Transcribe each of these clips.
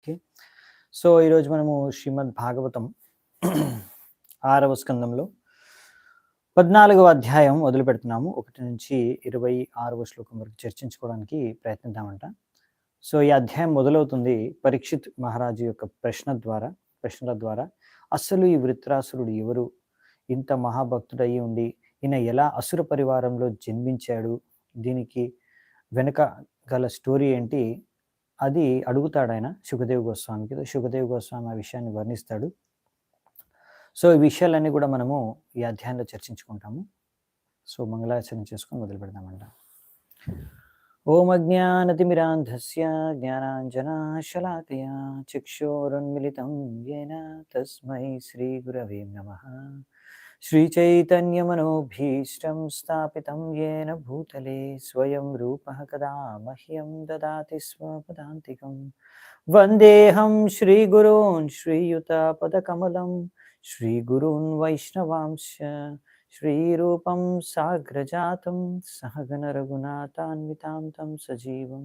Okay. So, ఈరోజు మనము శ్రీమద్ భాగవతం 6వ స్కందంలో 14వ అధ్యాయం మొదలుపెడుతున్నాము. 1-26వ శ్లోకం వరకు చర్చించుకోవడానికి ప్రయత్నిద్దామంట. సో, ఈ అధ్యాయం మొదలవుతుంది పరీక్షిత్ మహారాజు యొక్క ప్రశ్నల ద్వారా అస్సలు ఈ వృత్రాసురుడు ఎవరు? ఇంత మహాభక్తుడయ్యి ఉండి, ఈయన ఎలా అసుర పరివారంలో జన్మించాడు? దీనికి వెనక గల స్టోరీ ఏంటి? అది అడుగుతాడాయన శుకదేవ్ గోస్వామికి. శుకదేవ్ గోస్వామి ఆ విషయాన్ని వర్ణిస్తాడు. సో, ఈ విషయాలన్నీ కూడా మనము ఈ అధ్యాయంలో చర్చించుకుంటాము. సో, మంగళాచరణ చేసుకొని మొదలు పెడదామంట. ఓం అజ్ఞానతిమిరాంధస్య జ్ఞానాంజనాశలాకయా చక్షురున్మిలితం యేన తస్మై శ్రీగురవే నమః. శ్రీచైతన్యమనోభీష్టం స్థాపితం యేన భూతలే స్వయం రూపః కదా మహ్యం దదాతి స్వపదాంతికం. వందేహం శ్రీగురూన్ శ్రీయుతపదకమలం శ్రీగురూన్ వైష్ణవాంశ శ్రీరూపం సాగ్రజాతం సహగణ రఘునాథాన్వితాం తం సజీవం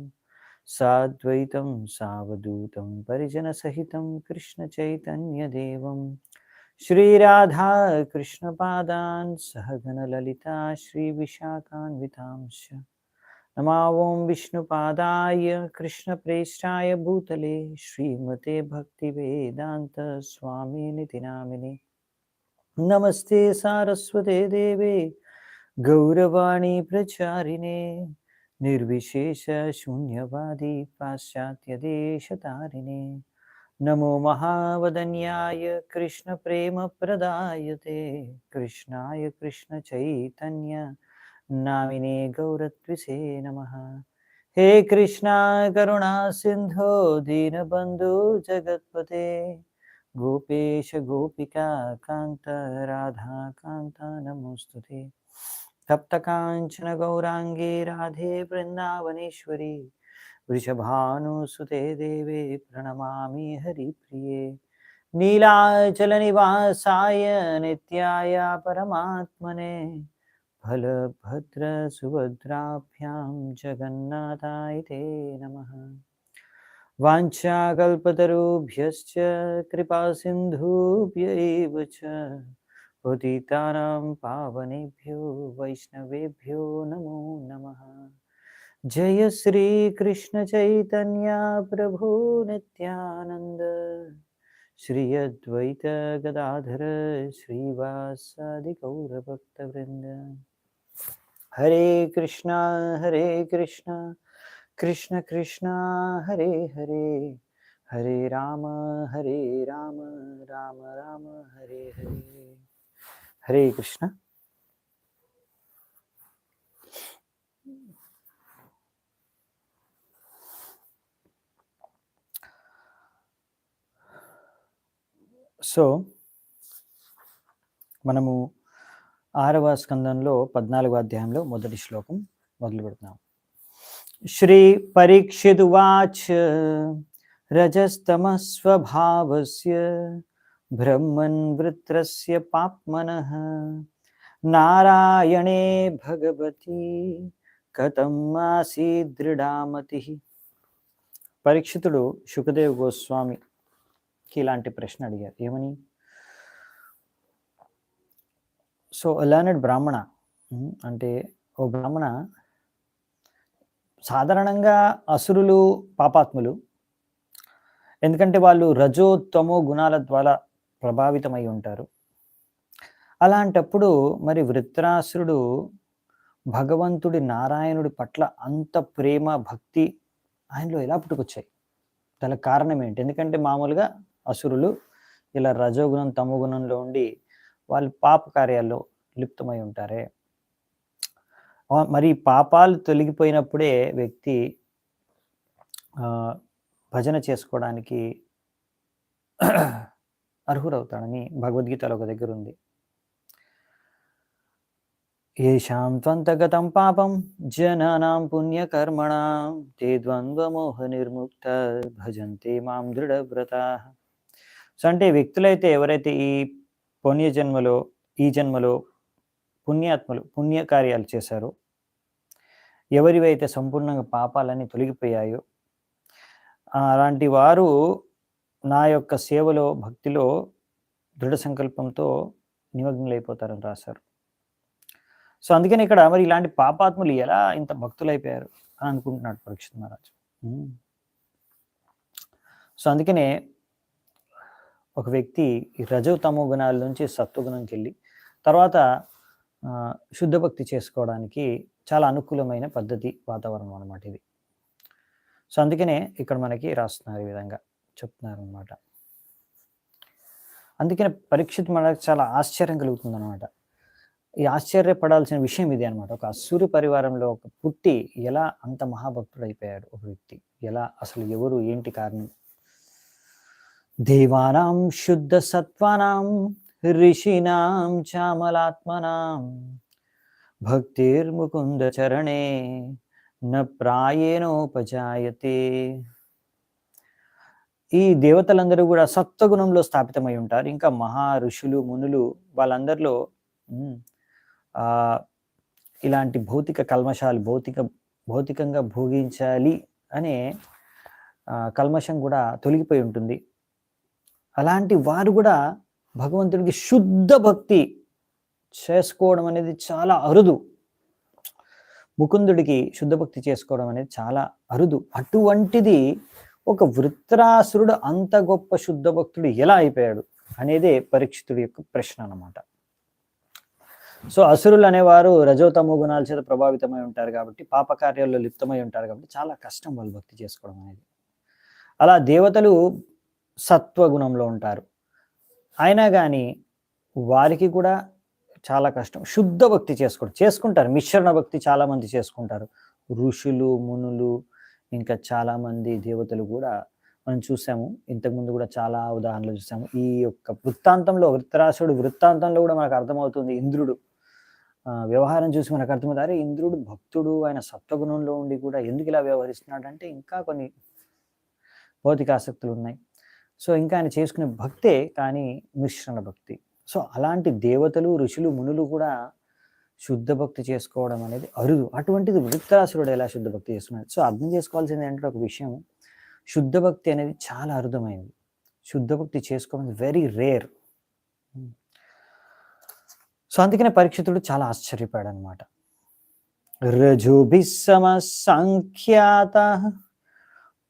సాద్వైతం సావధూతం పరిజనసహితం కృష్ణ చైతన్యదేవం శ్రీరాధా కృష్ణపాదాన్ సహగణ లలితా శ్రీవిశాఖాన్వితాంశ. నమో ఓం విష్ణుపాదాయ కృష్ణప్రేష్టాయ భూతలే శ్రీమతే భక్తివేదాంత స్వామినితి నామినే. నమస్తే సారస్వతే దేవే గౌరవాణి ప్రచారిణే నిర్విశేష శూన్యవాది పాశ్చాత్యదేశతారిణే. నమో మహావదన్యాయ కృష్ణ ప్రేమ ప్రదాయతే కృష్ణాయ కృష్ణ చైతన్య నామినే గౌరత్విసే నమః. హే కృష్ణ కరుణా సింధో దీనబంధు జగత్పతే గోపేశ గోపికా కాంత రాధా కాంత నమోస్తుతే. తప్త కాంచన గౌరాంగే రాధే బృందావనేశ్వరి వృషభానుసుతే దేవే ప్రణమామి హరిప్రియే. నీలాచల నివాసాయ నిత్యాయ పరమాత్మనే బలభద్ర సుభద్రాభ్యాం జగన్నాథాయ తే నమః. వాంఛాకల్పతరుభ్యశ్చ కృపా సింధుభ్య ఏవ చ పతితానాం పావనేభ్యో వైష్ణవేభ్యో నమో నమః. జయ శ్రీ కృష్ణ చైతన్య ప్రభు నిత్యానంద శ్రీ అద్వైత గదాధర శ్రీవాసాది గౌరభక్తవృంద. హరే కృష్ణ కృష్ణ కృష్ణ హరే హరే హరే రామ రామ రామ హరే హరే. హరే కృష్ణ. సో, మనము 6వ స్కందంలో 14వ అధ్యాయంలో మొదటి శ్లోకం మొదలు పెడుతున్నాం. శ్రీ పరీక్షితువాచ రజస్తమస్వభావస్య బ్రహ్మన్ వృత్రస్య పాప్మనః నారాయణే భగవతి కథం ఆసీద్ దృఢామతిః. పరీక్షితుడు శుకదేవ్ గోస్వామికి ఇలాంటి ప్రశ్న అడిగారు. ఏమని? సో లర్నెడ్ బ్రాహ్మణ అంటే, ఓ బ్రాహ్మణ, సాధారణంగా అసురులు పాపాత్ములు, ఎందుకంటే వాళ్ళు రజో తమో గుణాల ద్వారా ప్రభావితమై ఉంటారు. అలాంటప్పుడు మరి వృత్రాసురుడు భగవంతుడి నారాయణుడి పట్ల అంత ప్రేమ భక్తి ఆయనలో ఎలా పుట్టుకొచ్చాయి? దానికి కారణం ఏంటి? ఎందుకంటే మామూలుగా అసురులు ఇలా రజోగుణం తమో గుణంలో ఉండి వాళ్ళు పాప కార్యాల్లో లిప్తమై ఉంటారే. మరి పాపాలు తొలగిపోయినప్పుడే వ్యక్తి భజన చేసుకోవడానికి అర్హుడవుతాడని భగవద్గీతలో ఒక దగ్గర ఉంది. ఏషాం త్వంతగతం పాపం జనానాం పుణ్యకర్మణాం తే ద్వంద్వమోహ నిర్ముక్త భజంతే మాం దృఢవ్రతాః. సో అంటే వ్యక్తులైతే ఎవరైతే ఈ జన్మలో పుణ్యాత్మలు పుణ్యకార్యాలు చేశారో, ఎవరివైతే సంపూర్ణంగా పాపాలన్నీ తొలగిపోయాయో, అలాంటి వారు నా యొక్క సేవలో భక్తిలో దృఢ సంకల్పంతో నిమగ్నులైపోతారని రాశారు. సో అందుకని ఇక్కడ మరి ఇలాంటి పాపాత్ములు ఎలా ఇంత భక్తులైపోయారు అని అనుకుంటున్నాడు పరీక్షిత్ మహారాజు. సో అందుకనే ఒక వ్యక్తి ఈ రజో తమో గుణాల నుంచి సత్వగుణంకి వెళ్ళి తర్వాత శుద్ధ భక్తి చేసుకోవడానికి చాలా అనుకూలమైన పద్ధతి, వాతావరణం అనమాట ఇది. సో అందుకనే ఇక్కడ మనకి రాస్తున్నారు, ఈ విధంగా చెప్తున్నారు అనమాట. అందుకనే పరీక్షిత్ మహారాజ్ చాలా ఆశ్చర్యం కలుగుతుంది అనమాట. ఈ ఆశ్చర్యపడాల్సిన విషయం ఇది అనమాట. ఒక అసురు పరివారంలో ఒక పుట్టి ఎలా అంత మహాభక్తుడు అయిపోయాడు ఒక వ్యక్తి, ఎలా, అసలు ఎవరు, ఏంటి కారణం? దేవానాం శుద్ధ సత్వానాం ఋషీనాం చామలాత్మనాం భక్తిర్ముకుంద చరణే న ప్రాయేణోపజాయతే. ఈ దేవతలందరూ కూడా సత్వగుణంలో స్థాపితమై ఉంటారు. ఇంకా మహా ఋషులు, మునులు, వాళ్ళందరిలో ఇలాంటి భౌతిక కల్మషాలు, భౌతికంగా భోగించాలి అనే కల్మషం కూడా తొలగిపోయి ఉంటుంది. అలాంటి వారు కూడా భగవంతుడికి శుద్ధ భక్తి చేసుకోవడం అనేది చాలా అరుదు. ముకుందుడికి శుద్ధ భక్తి చేసుకోవడం అనేది చాలా అరుదు. అటువంటిది ఒక వృత్రాసురుడు అంత గొప్ప శుద్ధ భక్తుడు ఎలా అయిపోయాడు అనేదే పరీక్షితుడి యొక్క ప్రశ్న అన్నమాట. సో అసురులు అనేవారు రజోతమో గుణాల చేత ప్రభావితమై ఉంటారు కాబట్టి, పాపకార్యాల్లో లిప్తమై ఉంటారు కాబట్టి చాలా కష్టం వాళ్ళు భక్తి చేసుకోవడం అనేది. అలా దేవతలు సత్వగుణంలో ఉంటారు, అయినా కానీ వారికి కూడా చాలా కష్టం శుద్ధ భక్తి చేసుకుంటారు. మిశ్రణ భక్తి చాలా మంది చేసుకుంటారు. ఋషులు, మునులు, ఇంకా చాలా మంది దేవతలు కూడా మనం చూసాము. ఇంతకుముందు కూడా చాలా ఉదాహరణలు చూసాము. ఈ యొక్క వృత్తాంతంలో, వృత్తరాసుడు వృత్తాంతంలో కూడా మనకు అర్థమవుతుంది. ఇంద్రుడు వ్యవహారం చూసి మనకు అర్థమవుతుంది, అరే ఇంద్రుడు భక్తుడు, ఆయన సత్వగుణంలో ఉండి కూడా ఎందుకు ఇలా వ్యవహరిస్తున్నాడు అంటే ఇంకా కొన్ని భౌతిక ఆసక్తులు ఉన్నాయి. సో ఇంకా ఆయన చేసుకునే భక్తే కానీ మిశ్రణ భక్తి. సో అలాంటి దేవతలు, ఋషులు, మునులు కూడా శుద్ధ భక్తి చేసుకోవడం అనేది అరుదు. అటువంటిది వృత్తరాసురుడు ఎలా శుద్ధ భక్తి చేస్తున్నాడు? సో అర్థం చేసుకోవాల్సింది ఏంటంటే ఒక విషయం, శుద్ధ భక్తి అనేది చాలా అరుదమైనది. శుద్ధ భక్తి చేసుకోవడం వెరీ రేర్. సో అందుకనే పరీక్షితుడు చాలా ఆశ్చర్యపోయాడు అనమాట. రజోభిస్సమ సంఖ్యాత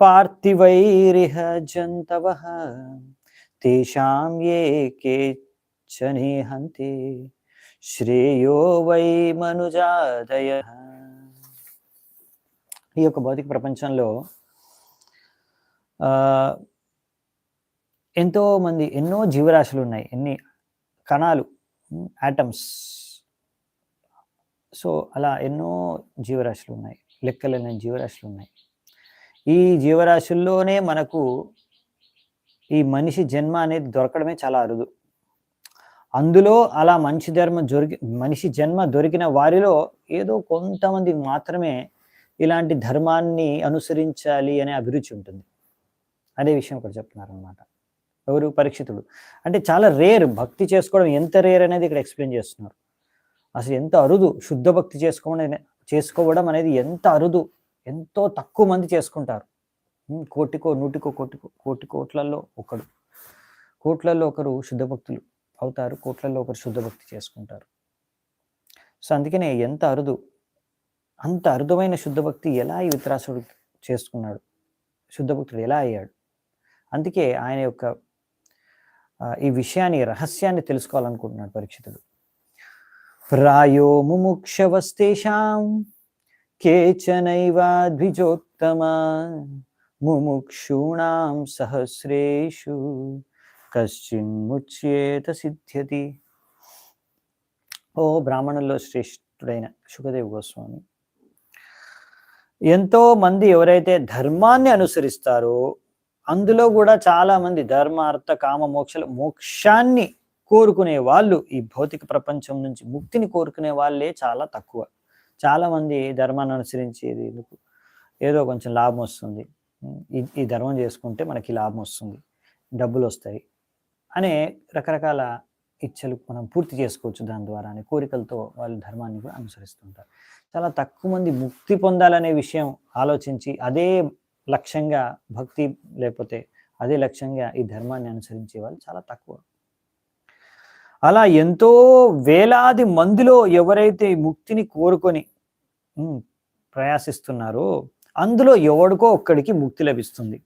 పార్థివైరిహ జంతవః తేషాం ఏ కేచనే హంతే శ్రేయో వై మనుజాదయః. ఈ యొక్క భౌతిక ప్రపంచంలో ఎంతో మంది, ఎన్నో జీవరాశులు ఉన్నాయి, ఎన్ని కణాలు, ఆటమ్స్. సో అలా ఎన్నో జీవరాశులు ఉన్నాయి, లెక్కలేని జీవరాశులు ఉన్నాయి. ఈ జీవరాశుల్లోనే మనకు ఈ మనిషి జన్మ అనేది దొరకడమే చాలా అరుదు. అందులో అలా మనిషి జన్మ దొరికిన వారిలో ఏదో కొంతమంది మాత్రమే ఇలాంటి ధర్మాన్ని అనుసరించాలి అనే అభిరుచి ఉంటుంది. అదే విషయం ఇక్కడ చెప్తున్నారు అనమాట. ఎవరు? పరీక్షితుడు. అంటే చాలా రేర్ భక్తి చేసుకోవడం, ఎంత రేర్ అనేది ఇక్కడ ఎక్స్ప్లెయిన్ చేస్తున్నారు. అసలు ఎంత అరుదు శుద్ధ భక్తి చేసుకోవడం అనేది ఎంత అరుదు, ఎంతో తక్కువ మంది చేసుకుంటారు. కోటికో నూటికో కోట్లలో ఒకరు శుద్ధ భక్తులు అవుతారు, కోట్లలో ఒకరు శుద్ధ భక్తి చేసుకుంటారు. సో అందుకనే ఎంత అరుదు, అంత అరుదమైన శుద్ధ భక్తి ఎలా ఈ విత్రాసుడు చేసుకున్నాడు, శుద్ధ భక్తుడు ఎలా అయ్యాడు? అందుకే ఆయన యొక్క ఈ విషయాన్ని, రహస్యాన్ని తెలుసుకోవాలనుకుంటున్నాడు పరీక్షితుడు. ప్రాయో ముముక్షవస్తేషాం కేచనైవ ద్విజోత్తమ ముముక్షూణాం సహస్రేషు కశ్చిన్ముచ్యేత సిద్ధ్యతి. ఓ బ్రాహ్మణుల్లో శ్రేష్ఠుడైన శుకదేవ్ గోస్వామి, ఎంతో మంది ఎవరైతే ధర్మాన్ని అనుసరిస్తారో అందులో కూడా చాలా మంది ధర్మ, అర్థ, కామ, మోక్షాన్ని కోరుకునే వాళ్ళు, ఈ భౌతిక ప్రపంచం నుంచి ముక్తిని కోరుకునే వాళ్ళే చాలా తక్కువ. చాలా మంది ధర్మాన్ని అనుసరించేది ఎందుకు, ఏదో కొంచెం లాభం వస్తుంది, ఈ ధర్మం చేసుకుంటే మనకి లాభం వస్తుంది, డబ్బులు వస్తాయి అనే రకరకాల ఇచ్చలు మనం పూర్తి చేసుకోవచ్చు దాని ద్వారా అనే కోరికలతో వాళ్ళు ధర్మాన్ని కూడా అనుసరిస్తుంటారు. చాలా తక్కువ మంది ముక్తి పొందాలనే విషయం ఆలోచించి అదే లక్ష్యంగా భక్తి లేకపోతే అదే లక్ష్యంగా ఈ ధర్మాన్ని అనుసరించే వాళ్ళు చాలా తక్కువ. అలా ఎంతో వేలాది మందిలో ఎవరైతే ఈ ముక్తిని కోరుకొని ప్రయాసిస్తున్నారో అందులో ఎవడికో ఒక్కడికి ముక్తి లభిస్తుంది.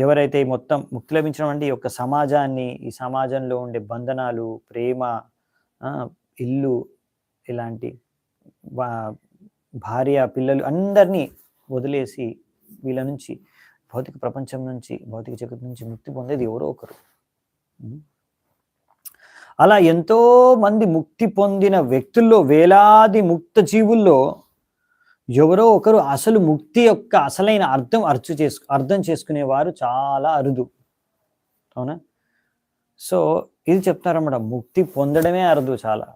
ఎవరైతే మొత్తం ముక్తి లభించడం అంటే ఈ యొక్క సమాజాన్ని, ఈ సమాజంలో ఉండే బంధనాలు, ప్రేమ, ఇల్లు, ఇలాంటి భార్య, పిల్లలు అందరినీ వదిలేసి వీళ్ళ నుంచి భౌతిక ప్రపంచం నుంచి, భౌతిక జగత్తు నుంచి ముక్తి పొందేది ఎవరో ఒకరు. అలా ఎంతో మంది ముక్తి పొందిన వ్యక్తుల్లో, వేలాది ముక్త జీవుల్లో ఎవరో ఒకరు అసలు ముక్తి యొక్క అసలైన అర్థం చేసుకునేవారు చాలా అరుదు. అవునా? సో ఇది చెప్తారన్నమాట, ముక్తి పొందడమే అరుదు చాలా.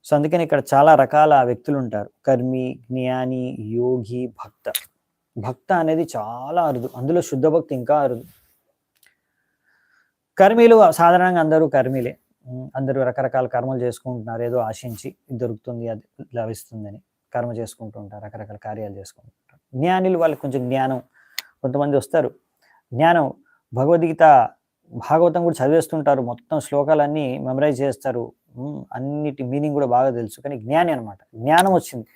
సో అందుకని ఇక్కడ చాలా రకాల వ్యక్తులు ఉంటారు. కర్మి, జ్ఞాని, యోగి, భక్త. భక్త అనేది చాలా అరుదు, అందులో శుద్ధ భక్తి ఇంకా అరుదు. కర్మీలు సాధారణంగా అందరూ కర్మీలే. అందరూ రకరకాల కర్మలు చేసుకుంటున్నారు, ఏదో ఆశించి ఇది దొరుకుతుంది, అది లభిస్తుందని కర్మ చేసుకుంటూ ఉంటారు, రకరకాల కార్యాలు చేసుకుంటుంటారు. జ్ఞానులు వాళ్ళకి కొంచెం జ్ఞానం, కొంతమంది వస్తారు జ్ఞానం, భగవద్గీత, భాగవతం కూడా చదివేస్తుంటారు, మొత్తం శ్లోకాలన్నీ మెమరైజ్ చేస్తారు, అన్నిటి మీనింగ్ కూడా బాగా తెలుసు. కానీ జ్ఞాని అనమాట, జ్ఞానం వచ్చింది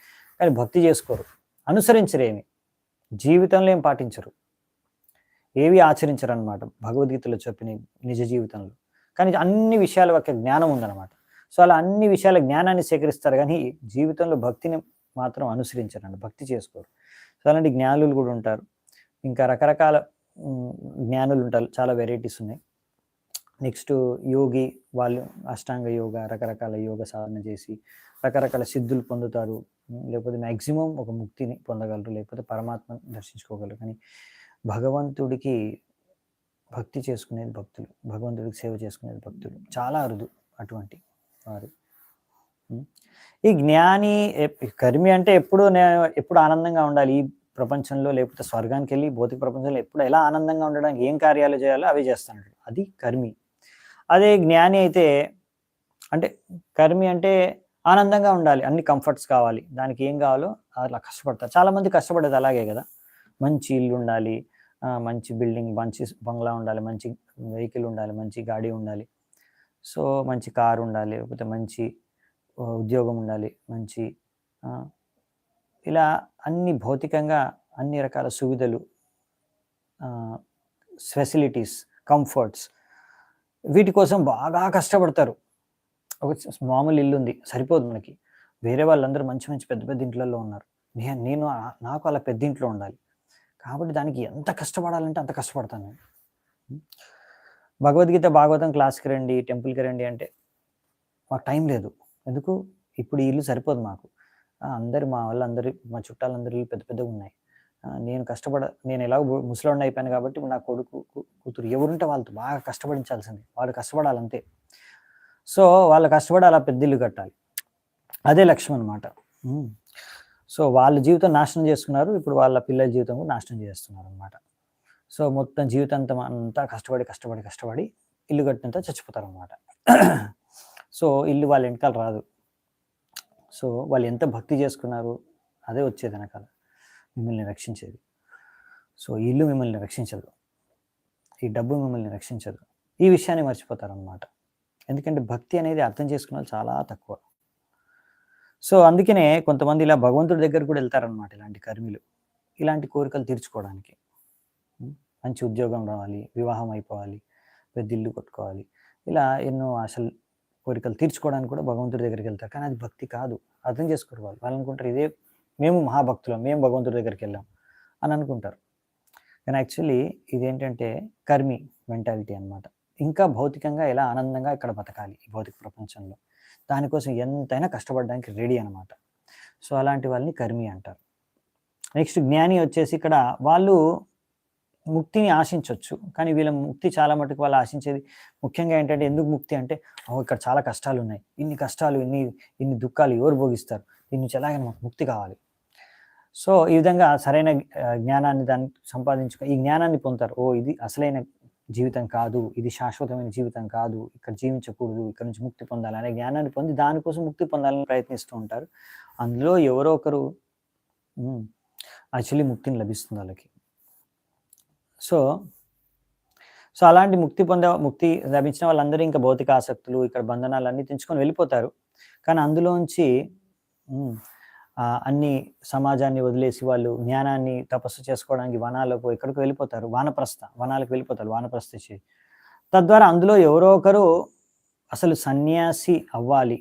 కానీ భక్తి చేసుకోరు, అనుసరించరేమి, జీవితంలో ఏం పాటించరు, ఏవి ఆచరించరు అనమాట భగవద్గీతలో చెప్పిన నిజ జీవితంలో. కానీ అన్ని విషయాల యొక్క జ్ఞానం ఉందన్నమాట. సో అలా అన్ని విషయాల జ్ఞానాన్ని సేకరిస్తారు కానీ జీవితంలో భక్తిని మాత్రం అనుసరించరండి, భక్తి చేసుకోరు. సో అలాంటి జ్ఞానులు కూడా ఉంటారు. ఇంకా రకరకాల జ్ఞానులు ఉంటారు, చాలా వెరైటీస్ ఉన్నాయి. నెక్స్ట్ యోగి, వాళ్ళు అష్టాంగ యోగ, రకరకాల యోగ సాధన చేసి రకరకాల సిద్ధులు పొందుతారు, లేకపోతే మ్యాక్సిమం ఒక ముక్తిని పొందగలరు, లేకపోతే పరమాత్మను దర్శించుకోగలరు. కానీ భగవంతుడికి భక్తి చేసుకునేది భక్తులు, భగవంతుడికి సేవ చేసుకునేది భక్తులు చాలా అరుదు అటువంటి వారు. ఈ జ్ఞాని, కర్మి అంటే ఎప్పుడు ఆనందంగా ఉండాలి ఈ ప్రపంచంలో, లేకపోతే స్వర్గానికి వెళ్ళి భౌతిక ప్రపంచంలో ఎప్పుడు ఎలా ఆనందంగా ఉండడానికి ఏం కార్యాలు చేయాలో అవి చేస్తాడు, అది కర్మి. అదే జ్ఞాని అయితే, అంటే కర్మి అంటే ఆనందంగా ఉండాలి, అన్ని కంఫర్ట్స్ కావాలి, దానికి ఏం కావాలో అలా కష్టపడతారు. చాలామంది కష్టపడేది అలాగే కదా, మంచి ఇల్లు ఉండాలి, మంచి బిల్డింగ్, మంచి బంగ్లా ఉండాలి, మంచి వెహికల్ ఉండాలి, మంచి గాడి ఉండాలి, సో మంచి కారు ఉండాలి, లేకపోతే మంచి ఉద్యోగం ఉండాలి, మంచి ఇలా అన్ని భౌతికంగా అన్ని రకాల సువిధలు, ఫెసిలిటీస్, కంఫర్ట్స్, వీటి కోసం బాగా కష్టపడతారు. ఒక మామూలు ఇల్లు ఉంది సరిపోదు మనకి, వేరే వాళ్ళందరూ మంచి మంచి పెద్ద పెద్ద ఇంట్లలో ఉన్నారు, నాకు అలా పెద్ద ఇంట్లో ఉండాలి, కాబట్టి దానికి ఎంత కష్టపడాలంటే అంత కష్టపడతాను. భగవద్గీత, భాగవతం క్లాస్కి రండి, టెంపుల్కి రండి అంటే మాకు టైం లేదు, ఎందుకు, ఇప్పుడు ఈ ఇల్లు సరిపోదు మాకు, మా వాళ్ళందరూ, మా చుట్టాలందరూ ఇల్లు పెద్ద పెద్దగా ఉన్నాయి, నేను ఎలాగో ముసలోడిని అయిపోయాను కాబట్టి నా కొడుకు కూతురు ఎవరుంటే వాళ్ళతో బాగా కష్టపడించాల్సింది, వాళ్ళు కష్టపడాలంతే. సో వాళ్ళు కష్టపడి అలా పెద్ద ఇల్లు కట్టాలి, అదే లక్ష్యం అనమాట. సో వాళ్ళ జీవితం నాశనం చేసుకున్నారు, ఇప్పుడు వాళ్ళ పిల్లల జీవితం కూడా నాశనం చేస్తున్నారు అనమాట. సో మొత్తం జీవితాంతం అంతా కష్టపడి ఇల్లు కట్టినంత చచ్చిపోతారు అనమాట. సో ఇల్లు వాళ్ళ వెనకాల రాదు, సో వాళ్ళు ఎంత భక్తి చేసుకున్నారు అదే వచ్చేది వెనకాల మిమ్మల్ని రక్షించేది. సో ఇల్లు మిమ్మల్ని రక్షించదు, ఈ డబ్బు మిమ్మల్ని రక్షించదు, ఈ విషయాన్ని మర్చిపోతారు అనమాట. ఎందుకంటే భక్తి అనేది అర్థం చేసుకున్న వాళ్ళు చాలా తక్కువ. సో అందుకనే కొంతమంది ఇలా భగవంతుడి దగ్గర కూడా వెళ్తారనమాట, ఇలాంటి కర్మిలు, ఇలాంటి కోరికలు తీర్చుకోవడానికి. మంచి ఉద్యోగం రావాలి, వివాహం అయిపోవాలి, పెద్ద ఇల్లు కొట్టుకోవాలి, ఇలా ఎన్నో ఆశలు, కోరికలు తీర్చుకోవడానికి కూడా భగవంతుడి దగ్గరికి వెళ్తారు. కానీ అది భక్తి కాదు, అర్థం చేసుకోరు వాళ్ళు. వాళ్ళు అనుకుంటారు ఇదే మేము మహాభక్తులం, మేము భగవంతుడి దగ్గరికి వెళ్ళాం అని అనుకుంటారు. కానీ యాక్చువల్లీ ఇదేంటంటే కర్మి మెంటాలిటీ అనమాట. ఇంకా భౌతికంగా ఎలా ఆనందంగా ఇక్కడ బతకాలి ఈ భౌతిక ప్రపంచంలో, దానికోసం ఎంతైనా కష్టపడడానికి రెడీ అనమాట. సో అలాంటి వాళ్ళని కర్మి అంటారు. నెక్స్ట్ జ్ఞాని వచ్చేసి, ఇక్కడ వాళ్ళు ముక్తిని ఆశించవచ్చు, కానీ వీళ్ళ ముక్తి చాలా మటుకు వాళ్ళు ఆశించేది ముఖ్యంగా ఏంటంటే, ఎందుకు ముక్తి అంటే, ఇక్కడ చాలా కష్టాలు ఉన్నాయి, ఇన్ని కష్టాలు, ఇన్ని దుఃఖాలు ఎవరు భోగిస్తారు, దీని నుంచి ఎలాగైనా మాకు ముక్తి కావాలి. సో ఈ విధంగా సరైన జ్ఞానాన్ని దాన్ని ఈ జ్ఞానాన్ని పొందుతారు. ఇది అసలైన జీవితం కాదు, ఇది శాశ్వతమైన జీవితం కాదు, ఇక్కడ జీవించకూడదు, ఇక్కడ నుంచి ముక్తి పొందాలి అనే జ్ఞానాన్ని పొంది దానికోసం ముక్తి పొందాలని ప్రయత్నిస్తూ ఉంటారు. అందులో ఎవరో ఒకరు యాక్చువల్లీ ముక్తిని లభిస్తుంది వాళ్ళకి. సో సో అలాంటి ముక్తి లభించిన వాళ్ళందరూ ఇంకా భౌతిక ఆసక్తులు, ఇక్కడ బంధనాలన్నీ తెంచుకొని వెళ్ళిపోతారు. కానీ అందులోంచి అన్ని సమాజాన్ని వదిలేసి వాళ్ళు జ్ఞానాన్ని తపస్సు చేసుకోవడానికి వనాలకు ఎక్కడికో వెళ్ళిపోతారు. వనాలకు వెళ్ళిపోతారు వానప్రస్థికి. తద్వారా అందులో ఎవరో ఒకరు అసలు సన్యాసి అవ్వాలి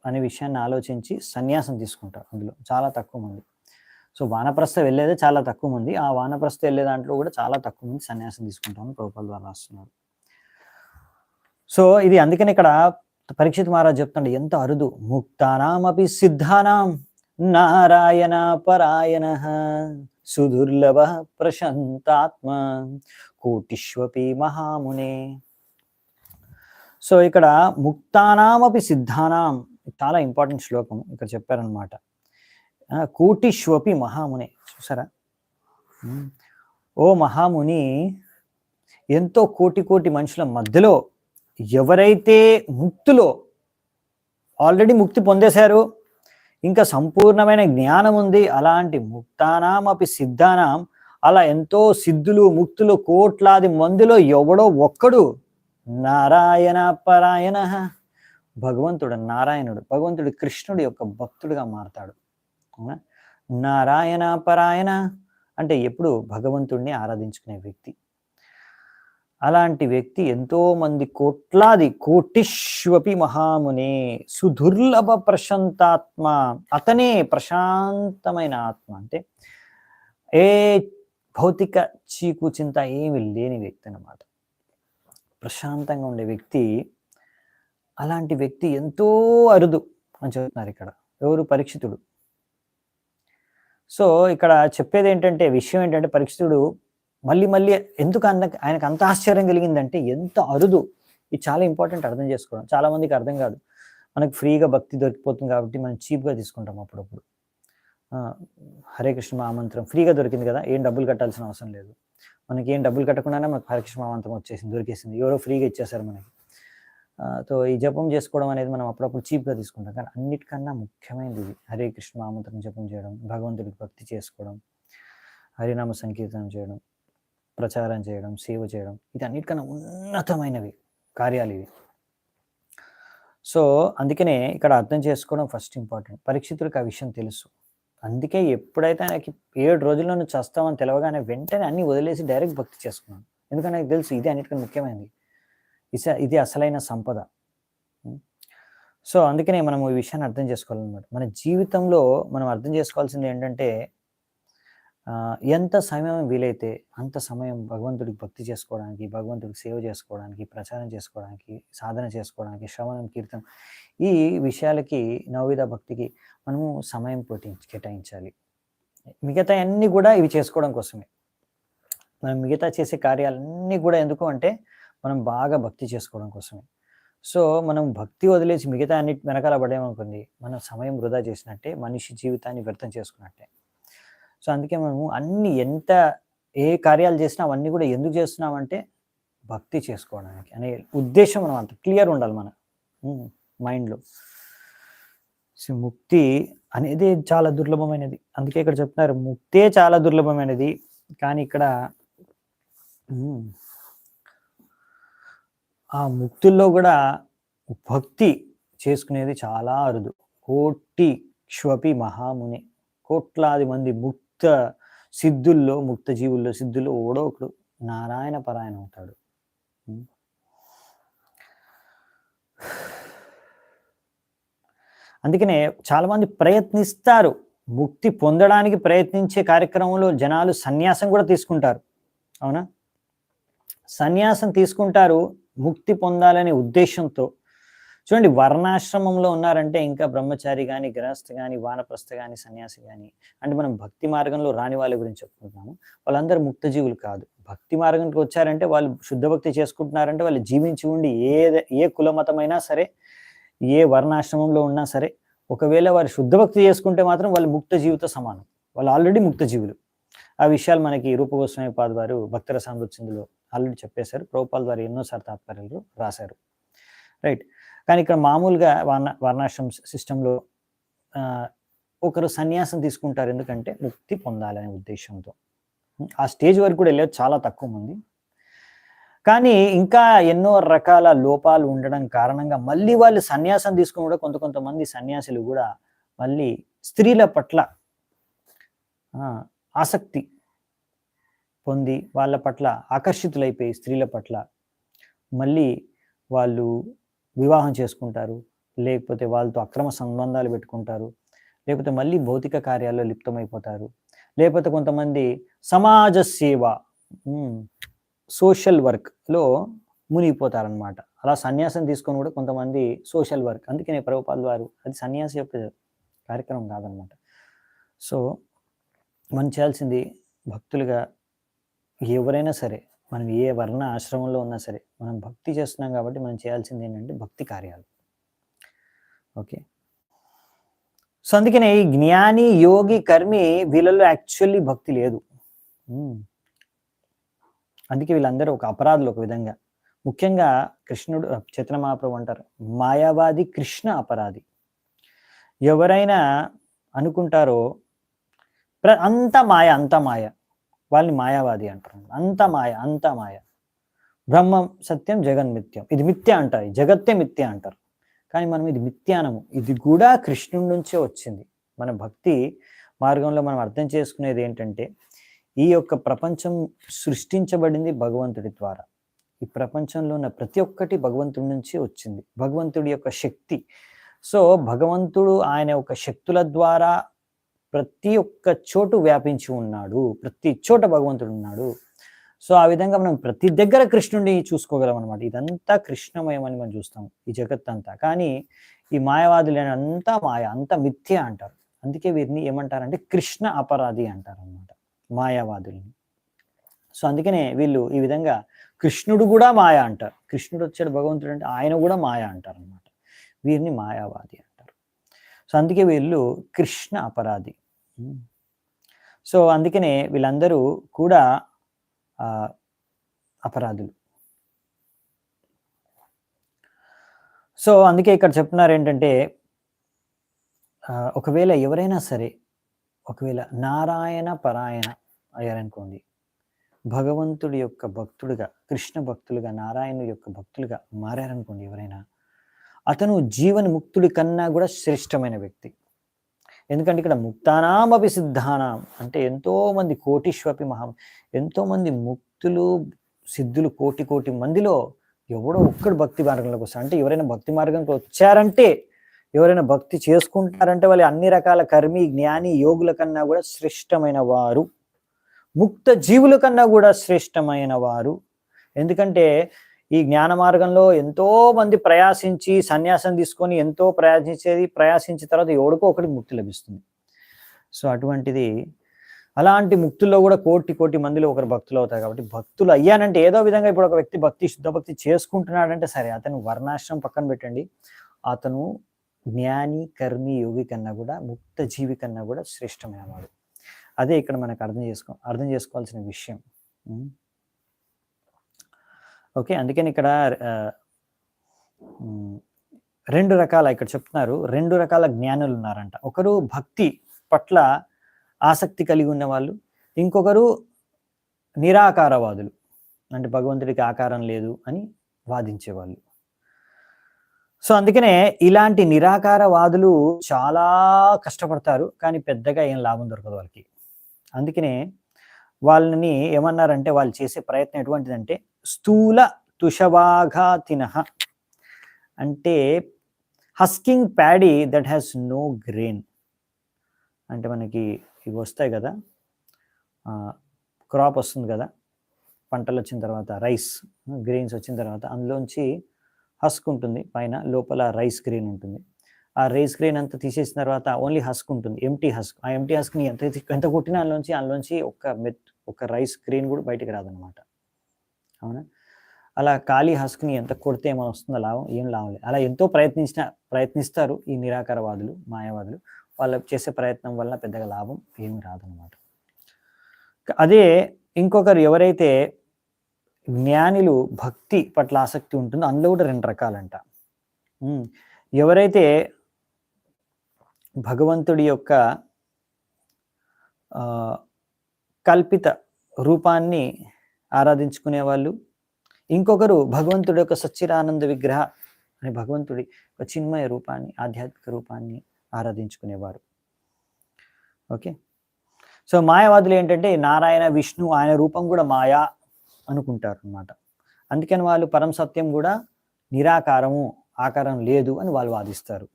అనే విషయాన్ని ఆలోచించి సన్యాసం తీసుకుంటారు. అందులో చాలా తక్కువ మంది. సో వానప్రస్థ వెళ్ళేదే చాలా తక్కువ మంది. ఆ వానప్రస్థ వెళ్ళే దాంట్లో కూడా చాలా తక్కువ మంది సన్యాసం తీసుకుంటామని ప్రభుపాద వారు రాస్తున్నారు. సో ఇది అందుకని ఇక్కడ పరీక్షిత్ మహారాజ్ చెప్తుండే ఎంత అరుదు. ముక్తానామపి సిద్ధానాం నారాయణ పరాయణ సుదుర్లభ ప్రశాంతాత్మ కోటిష్వపి మహామునే. సో ఇక్కడ ముక్తానామపి సిద్ధానాం చాలా ఇంపార్టెంట్ శ్లోకం ఇక్కడ చెప్పారనమాట. కోటిష్వపి మహామునే. చూసారా, ఓ మహాముని, ఎంతో కోటి మనుషుల మధ్యలో ఎవరైతే ముక్తిలో ఆల్రెడీ ముక్తి పొందేశారు, ఇంకా సంపూర్ణమైన జ్ఞానం ఉంది, అలాంటి ముక్తానామపి సిద్ధానాం, అలా ఎంతో సిద్ధులు ముక్తులు కోట్లాది మందిలో ఎవడో ఒక్కడు నారాయణ పరాయణ, భగవంతుడు నారాయణుడు, భగవంతుడు కృష్ణుడు యొక్క భక్తుడిగా మారతాడు. అవునా? నారాయణ పరాయణ అంటే ఎప్పుడు భగవంతుడిని ఆరాధించుకునే వ్యక్తి. అలాంటి వ్యక్తి ఎంతో మంది కోటిష్వపి మహామునే సుదుర్లభ ప్రశాంతాత్మ, అతనే ప్రశాంతమైన ఆత్మ. అంటే ఏ భౌతిక చీకు చింత ఏమి లేని వ్యక్తి అన్నమాట, ప్రశాంతంగా ఉండే వ్యక్తి. అలాంటి వ్యక్తి ఎంతో అరుదు అని చెప్తున్నారు ఇక్కడ. ఎవరు? పరీక్షితుడు. సో ఇక్కడ చెప్పేది ఏంటంటే, విషయం ఏంటంటే, పరీక్షితుడు మళ్ళీ ఎందుకు ఆయనకు అంత ఆశ్చర్యం కలిగిందంటే ఎంత అరుదు. ఇది చాలా ఇంపార్టెంట్ అర్థం చేసుకోవడం. చాలా మందికి అర్థం కాదు. మనకు ఫ్రీగా భక్తి దొరికిపోతుంది కాబట్టి మనం చీప్గా తీసుకుంటాం అప్పుడప్పుడు. హరే కృష్ణ మహామంత్రం ఫ్రీగా దొరికింది కదా, ఏం డబ్బులు కట్టాల్సిన అవసరం లేదు. మనకి ఏం డబ్బులు కట్టకుండానే మనకు హరే కృష్ణ మహామంత్రం వచ్చేసింది, దొరికేసింది, ఎవరో ఫ్రీగా ఇచ్చేసారు మనకి. సో ఈ జపం చేసుకోవడం అనేది మనం అప్పుడప్పుడు చీప్గా తీసుకుంటాం. కానీ అన్నిటికన్నా ముఖ్యమైనది ఇది. హరే కృష్ణ మహామంత్రం జపం చేయడం, భగవంతుడికి భక్తి చేసుకోవడం, హరినామ సంకీర్తనం చేయడం, ప్రచారం చేయడం, సేవ చేయడం, ఇది అన్నిటికన్నా ఉన్నతమైనవి కార్యాలు ఇవి. సో అందుకనే ఇక్కడ అర్థం చేసుకోవడం ఫస్ట్ ఇంపార్టెంట్. పరీక్షితుడికి ఆ విషయం తెలుసు. అందుకే ఎప్పుడైతే ఆయనకి 7 రోజుల్లో నువ్వు చస్తామని తెలవగానే వెంటనే అన్ని వదిలేసి డైరెక్ట్ భక్తి చేసుకున్నాను. ఎందుకంటే నాకు తెలుసు ఇది అన్నిటికన్నా ముఖ్యమైనది, ఇది అసలైన సంపద. సో అందుకనే మనం ఈ విషయాన్ని అర్థం చేసుకోవాలన్నమాట. మన జీవితంలో మనం అర్థం చేసుకోవాల్సింది ఏంటంటే, ఎంత సమయం వీలైతే అంత సమయం భగవంతుడికి భక్తి చేసుకోవడానికి, భగవంతుడికి సేవ చేసుకోవడానికి, ప్రచారం చేసుకోవడానికి, సాధన చేసుకోవడానికి, శ్రవణం, కీర్తనం, ఈ విషయాలకి నవవిధ భక్తికి మనము సమయం కేటాయించాలి. మిగతా అన్నీ కూడా ఇవి చేసుకోవడం కోసమే. మనం మిగతా చేసే కార్యాలన్నీ కూడా ఎందుకు అంటే మనం బాగా భక్తి చేసుకోవడం కోసమే. సో మనం భక్తి వదిలేసి మిగతా అన్నిటి వెనకాల పడేమనుకోండి, మనం సమయం వృధా చేసినట్టే, మనిషి జీవితాన్ని వ్యర్థం చేసుకున్నట్టే. సో అందుకే మనము ఏ కార్యాలు చేసినా అవన్నీ కూడా ఎందుకు చేస్తున్నామంటే భక్తి చేసుకోవడానికి అనే ఉద్దేశం మనం అంత క్లియర్ ఉండాలి మన మైండ్లో. సో ముక్తి అనేది చాలా దుర్లభమైనది. అందుకే ఇక్కడ చెప్తున్నారు ముక్తే చాలా దుర్లభమైనది. కానీ ఇక్కడ ఆ ముక్తుల్లో కూడా భక్తి చేసుకునేది చాలా అరుదు. కోటిష్వపి మహాముని, కోట్లాది మంది ముక్త సిద్ధుల్లో ఓడో ఒకడు నారాయణ పరాయణ అవుతాడు. అందుకనే చాలా మంది ప్రయత్నిస్తారు, ముక్తి పొందడానికి ప్రయత్నించే కార్యక్రమంలో జనాలు సన్యాసం కూడా తీసుకుంటారు. అవునా? సన్యాసం తీసుకుంటారు ముక్తి పొందాలనే ఉద్దేశంతో. చూడండి, వర్ణాశ్రమంలో ఉన్నారంటే ఇంకా బ్రహ్మచారి కానీ, గృహస్థ కానీ, వానప్రస్థ కానీ, సన్యాసి కానీ, అంటే మనం భక్తి మార్గంలో రాని వాళ్ళ గురించి చెప్పుకుంటున్నాము. వాళ్ళందరూ ముక్తజీవులు కాదు. భక్తి మార్గంకి వచ్చారంటే వాళ్ళు శుద్ధ భక్తి చేసుకుంటున్నారంటే వాళ్ళు జీవించి ఉండి ఏ కులమతమైనా సరే, ఏ వర్ణాశ్రమంలో ఉన్నా సరే, ఒకవేళ వారు శుద్ధ భక్తి చేసుకుంటే మాత్రం వాళ్ళు ముక్త జీవితో సమానం. వాళ్ళు ఆల్రెడీ ముక్త జీవులు. ఆ విషయాలు మనకి రూప గోస్వామి పాద్ వారు భక్తరసామృత సింధులో ఆల్రెడీ చెప్పేశారు. ప్రభుపాల్ వారు ఎన్నోసార్లు తాత్పర్యాలు రాశారు. రైట్. కానీ ఇక్కడ మామూలుగా వర్ణాశ్రమ సిస్టంలో ఒకరు సన్యాసం తీసుకుంటారు, ఎందుకంటే ముక్తి పొందాలనే ఉద్దేశంతో. ఆ స్టేజ్ వరకు కూడా వెళ్ళేది చాలా తక్కువ మంది. కానీ ఇంకా ఎన్నో రకాల లోపాలు ఉండడం కారణంగా మళ్ళీ వాళ్ళు సన్యాసం తీసుకొని కూడా కొంతమంది సన్యాసులు కూడా మళ్ళీ స్త్రీల పట్ల ఆసక్తి పొంది వాళ్ళ పట్ల ఆకర్షితులైపోయి స్త్రీల పట్ల మళ్ళీ వాళ్ళు వివాహం చేసుకుంటారు, లేకపోతే వాళ్ళతో అక్రమ సంబంధాలు పెట్టుకుంటారు, లేకపోతే మళ్ళీ భౌతిక కార్యాల్లో లిప్తమైపోతారు, లేకపోతే కొంతమంది సమాజ సేవ, సోషల్ వర్క్లో మునిగిపోతారనమాట. అలా సన్యాసం తీసుకొని కూడా కొంతమంది సోషల్ వర్క్, అందుకనే ప్రభుపాదుల వారు అది సన్యాసి యొక్క కార్యక్రమం కాదనమాట. సో మనం చేయాల్సింది భక్తులుగా ఎవరైనా సరే, మనం ఏ వర్ణ ఆశ్రమంలో ఉన్నా సరే, మనం భక్తి చేస్తున్నాం కాబట్టి మనం చేయాల్సింది ఏంటంటే భక్తి కార్యాలు. ఓకే, సో అందుకనే ఈ జ్ఞాని, యోగి, కర్మి వీళ్ళల్లో యాక్చువల్లీ భక్తి లేదు. అందుకే వీళ్ళందరూ ఒక అపరాధులు ఒక విధంగా. ముఖ్యంగా కృష్ణుడు, చైతన్య మహాప్రభు అంటారు, మాయావాది కృష్ణ అపరాధి. ఎవరైనా అనుకుంటారో అంత మాయ, అంత మాయ, వాళ్ళని మాయావాది అంటారు. అంత మాయ, అంత మాయ, బ్రహ్మం సత్యం, జగన్మిత్యం, ఇది మిథ్య అంటారు, జగత్తే మిథ్య అంటారు. కానీ మనం ఇది మిథ్యానము, ఇది కూడా కృష్ణుడి నుంచే వచ్చింది. మన భక్తి మార్గంలో మనం అర్థం చేసుకునేది ఏంటంటే, ఈ యొక్క ప్రపంచం సృష్టించబడింది భగవంతుడి ద్వారా. ఈ ప్రపంచంలో ఉన్న ప్రతి ఒక్కటి భగవంతుడి నుంచి వచ్చింది, భగవంతుడి యొక్క శక్తి. సో భగవంతుడు ఆయన యొక్క శక్తుల ద్వారా ప్రతి ఒక్క చోటు వ్యాపించి ఉన్నాడు, ప్రతి చోట భగవంతుడు ఉన్నాడు. సో ఆ విధంగా మనం ప్రతి దగ్గర కృష్ణుడిని చూసుకోగలం అనమాట. ఇదంతా కృష్ణమయం అని మనం చూస్తాం, ఈ జగత్ అంతా. కానీ ఈ మాయవాదులు అంతా మాయ, అంతా మిథ్య అంటారు. అందుకే వీరిని ఏమంటారంటే కృష్ణ అపరాధి అంటారు అనమాట, మాయావాదుల్ని. సో అందుకనే వీళ్ళు ఈ విధంగా కృష్ణుడు కూడా మాయ అంటారు. కృష్ణుడు వచ్చాడు భగవంతుడు అంటే ఆయన కూడా మాయ అంటారు అనమాట. వీరిని మాయావాది అంటారు. సో అందుకే వీళ్ళు కృష్ణ అపరాధి. సో అందుకనే వీళ్ళందరూ కూడా అపరాధులు. సో అందుకే ఇక్కడ చెప్తున్నారు ఏంటంటే, ఒకవేళ ఎవరైనా సరే, ఒకవేళ నారాయణ పరాయణ అయ్యారనుకోండి, భగవంతుడి యొక్క భక్తుడిగా, కృష్ణ భక్తులుగా, నారాయణుడి యొక్క భక్తులుగా మారారనుకోండి ఎవరైనా, అతను జీవన ముక్తుడి కన్నా కూడా శ్రేష్టమైన వ్యక్తి. ఎందుకంటే ఇక్కడ ముక్తానామపి సిద్ధానాం అంటే ఎంతోమంది కోటిష్వపి ఎంతోమంది ముక్తులు సిద్ధులు కోటి మందిలో ఎవడో ఒక్కడు భక్తి మార్గంలోకి వస్తాడు. అంటే ఎవరైనా భక్తి మార్గంలోకి వచ్చారంటే, ఎవరైనా భక్తి చేసుకుంటారంటే వాళ్ళు అన్ని రకాల కర్మి, జ్ఞాని, యోగుల కన్నా కూడా శ్రేష్టమైన వారు, ముక్త జీవుల కన్నా కూడా శ్రేష్టమైన వారు. ఎందుకంటే ఈ జ్ఞాన మార్గంలో ఎంతో మంది ప్రయాసించి సన్యాసం తీసుకొని ఎంతో ప్రయాసించిన తర్వాత ఎవడికో ఒకటి ముక్తి లభిస్తుంది. సో అటువంటిది, అలాంటి ముక్తుల్లో కూడా కోటి మందిలో ఒకరు భక్తులు అవుతారు. కాబట్టి భక్తులు అయ్యానంటే ఏదో విధంగా, ఇప్పుడు ఒక వ్యక్తి శుద్ధ భక్తి చేసుకుంటున్నాడంటే సరే, అతను వర్ణాశ్రమం పక్కన పెట్టండి, అతను జ్ఞాని, కర్మి, యోగి కన్నా కూడా, ముక్త జీవి కన్నా కూడా శ్రేష్టమైన వాడు. అదే ఇక్కడ మనకు అర్థం చేసుకోవాల్సిన విషయం. ఓకే, అందుకని ఇక్కడ రెండు రకాల, ఇక్కడ చెప్తున్నారు, రెండు రకాల జ్ఞానులు ఉన్నారంట. ఒకరు భక్తి పట్ల ఆసక్తి కలిగి ఉన్న వాళ్ళు, ఇంకొకరు నిరాకారవాదులు, అంటే భగవంతుడికి ఆకారం లేదు అని వాదించేవాళ్ళు. సో అందుకనే ఇలాంటి నిరాకారవాదులు చాలా కష్టపడతారు, కానీ పెద్దగా ఏం లాభం దొరకదు వాళ్ళకి. అందుకనే వాళ్ళని ఏమన్నారంటే, వాళ్ళు చేసే ప్రయత్నం ఎటువంటిదంటే స్థూల తుషభాఘాతినః, అంటే husking paddy that has no grain. అంటే మనకి ఇవి వస్తాయి కదా, క్రాప్ వస్తుంది కదా, పంటలు వచ్చిన తర్వాత రైస్ గ్రెయిన్స్ వచ్చిన తర్వాత అందులోంచి హస్క్ ఉంటుంది, పైన లోపల రైస్ గ్రెయిన్ ఉంటుంది. ఆ రైస్ గ్రెయిన్ అంతా తీసేసిన తర్వాత ఓన్లీ హస్క్ ఉంటుంది, ఎంటీ హస్క్. ఆ ఎంటీ హస్క్ని ఎంత కొట్టినా అందులోంచి ఒక రైస్ గ్రెయిన్ కూడా బయటికి రాదనమాట. అవునా? అలా ఖాళీ హస్క్ని ఎంత కొడితే ఏమైనా వస్తుందో లాభం? ఏం లాభం లేదు. అలా ఎంతో ప్రయత్నిస్తారు ఈ నిరాకారవాదులు, మాయావాదులు. వాళ్ళు చేసే ప్రయత్నం వల్ల పెద్దగా లాభం ఏమి రాదనమాట. అదే ఇంకొకరు ఎవరైతే జ్ఞానులు, భక్తి పట్ల ఆసక్తి ఉంటుందో అందులో కూడా రెండు రకాలంట. ఎవరైతే భగవంతుడి యొక్క కల్పిత రూపాన్ని ఆరాధించుకునే వాళ్ళు, ఇంకొకరు భగవంతుడి యొక్క సచ్చిదానంద విగ్రహ అని భగవంతుడి ఒక చిన్మయ రూపాన్ని, ఆధ్యాత్మిక రూపాన్ని ఆరాధించుకునేవారు. ఓకే. సో మాయావాదులు ఏంటంటే నారాయణ, విష్ణు ఆయన రూపం కూడా మాయా అనుకుంటారు అన్నమాట. అందుకని వాళ్ళు పరం సత్యం కూడా నిరాకారము, ఆకారం లేదు అని వాళ్ళు వాదిస్తారు.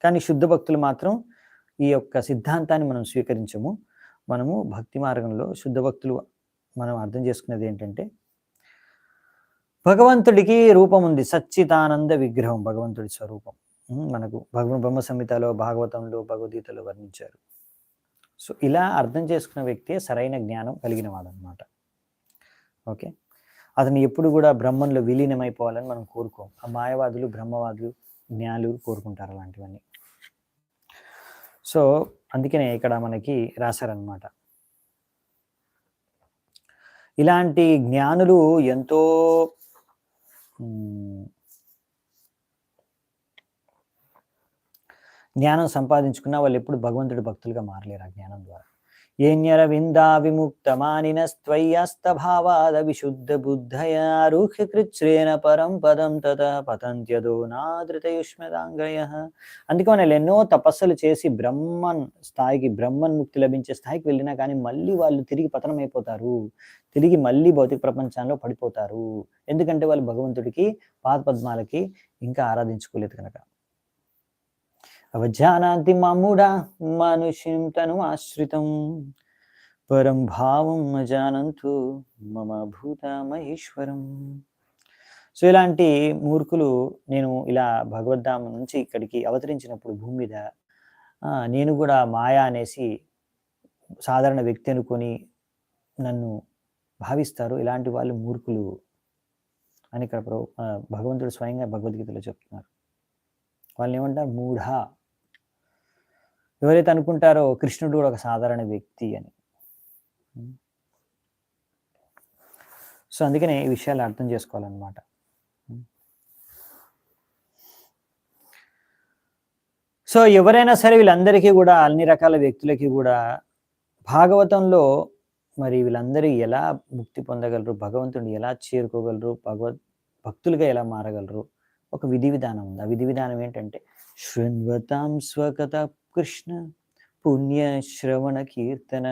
కానీ శుద్ధ భక్తులు మాత్రం ఈ యొక్క సిద్ధాంతాన్ని మనం స్వీకరించము. మనము భక్తి మార్గంలో శుద్ధ భక్తులు మనం అర్థం చేసుకునేది ఏంటంటే, భగవంతుడికి రూపం ఉంది, సచ్చిదానంద విగ్రహం భగవంతుడి స్వరూపం. మనకు బ్రహ్మ సంహితలో, భాగవతంలో, భగవద్గీతలో వర్ణించారు. సో ఇలా అర్థం చేసుకున్న వ్యక్తే సరైన జ్ఞానం కలిగిన వాడు అనమాట. ఓకే. అతను ఎప్పుడు కూడా బ్రహ్మంలో విలీనమైపోవాలని మనం కోరుకోం. ఆ మాయవాదులు, బ్రహ్మవాదులు, జ్ఞానులు కోరుకుంటారు అలాంటివన్నీ. సో అందుకనే ఇక్కడ మనకి రాశారనమాట. ఇలాంటి జ్ఞానులు ఎంతో జ్ఞానం సంపాదించుకున్న వాళ్ళు ఎప్పుడు భగవంతుడి భక్తులుగా మారలేరు ఆ జ్ఞానం ద్వారా. ఏన్యరవిందా విముక్తమానినస్త్వయ్యస్తభావాద విశుద్ధ బుద్ధయా రూహ్యకృచ్ఛ్రేణ పరం పదం తత పతంత్యదో నాదృతయుష్మదాంగయ. అందుకే వాళ్ళు ఎన్నో తపస్సులు చేసి బ్రహ్మన్ స్థాయికి, బ్రహ్మన్ ముక్తి లభించే స్థాయికి వెళ్ళినా కానీ మళ్ళీ వాళ్ళు తిరిగి పతనమైపోతారు, తిరిగి మళ్ళీ భౌతిక ప్రపంచంలో పడిపోతారు. ఎందుకంటే వాళ్ళు భగవంతుడికి పాదపద్మాలకి ఇంకా ఆరాధించుకోలేదు కనుక. అవజానాంతి మామూఢా మనుష్యం తను ఆశ్రితం పరం భావం అజానంతు మమ భూత మహేశ్వరం. సో ఇలాంటి మూర్ఖులు నేను ఇలా భగవద్ధామం నుంచి ఇక్కడికి అవతరించినప్పుడు భూమి మీద నేను కూడా మాయా అనేసి సాధారణ వ్యక్తి అనుకొని నన్ను భావిస్తారు. ఇలాంటి వాళ్ళు మూర్ఖులు అని ఇక్కడ భగవంతుడు స్వయంగా భగవద్గీతలో చెప్తున్నారు. వాళ్ళని ఏమంటారు? మూఢ. ఎవరైతే అనుకుంటారో కృష్ణుడు కూడా ఒక సాధారణ వ్యక్తి అని. సో అందుకనే ఈ విషయాలు అర్థం చేసుకోవాలన్నమాట. సో ఎవరైనా సరే వీళ్ళందరికీ కూడా, అన్ని రకాల వ్యక్తులకి కూడా భాగవతంలో మరి వీళ్ళందరూ ఎలా ముక్తి పొందగలరు, భగవంతుడిని ఎలా చేరుకోగలరు, భక్తులుగా ఎలా మారగలరు, ఒక విధి విధానం ఉంది. ఆ విధి విధానం ఏంటంటే, శృణ్వతాం స్వకత కృష్ణ పుణ్య శ్రవణ కీర్తన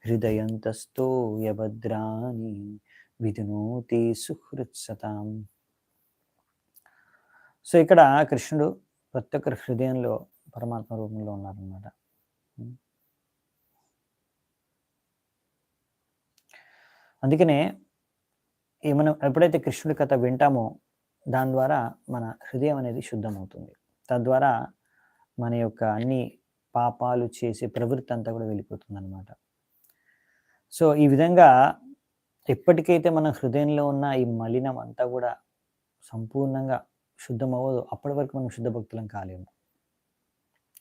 హృదయంతస్థో యభద్రాని విధునోతి సుహృత్సతాం. సో ఇక్కడ కృష్ణుడు ప్రతి ఒక్కరి హృదయంలో పరమాత్మ రూపంలో ఉన్నారన్నమాట. అందుకనే మనం ఎప్పుడైతే కృష్ణుడి కథ వింటామో దాని ద్వారా మన హృదయం అనేది శుద్ధమవుతుంది. తద్వారా మన యొక్క అన్ని పాపాలు చేసే ప్రవృత్తి అంతా కూడా వెళ్ళిపోతుంది అన్నమాట. సో ఈ విధంగా ఎప్పటికైతే మన హృదయంలో ఉన్న ఈ మలినం అంతా కూడా సంపూర్ణంగా శుద్ధమవ్వదు, అప్పటి వరకు మనం శుద్ధ భక్తులం కాలేము.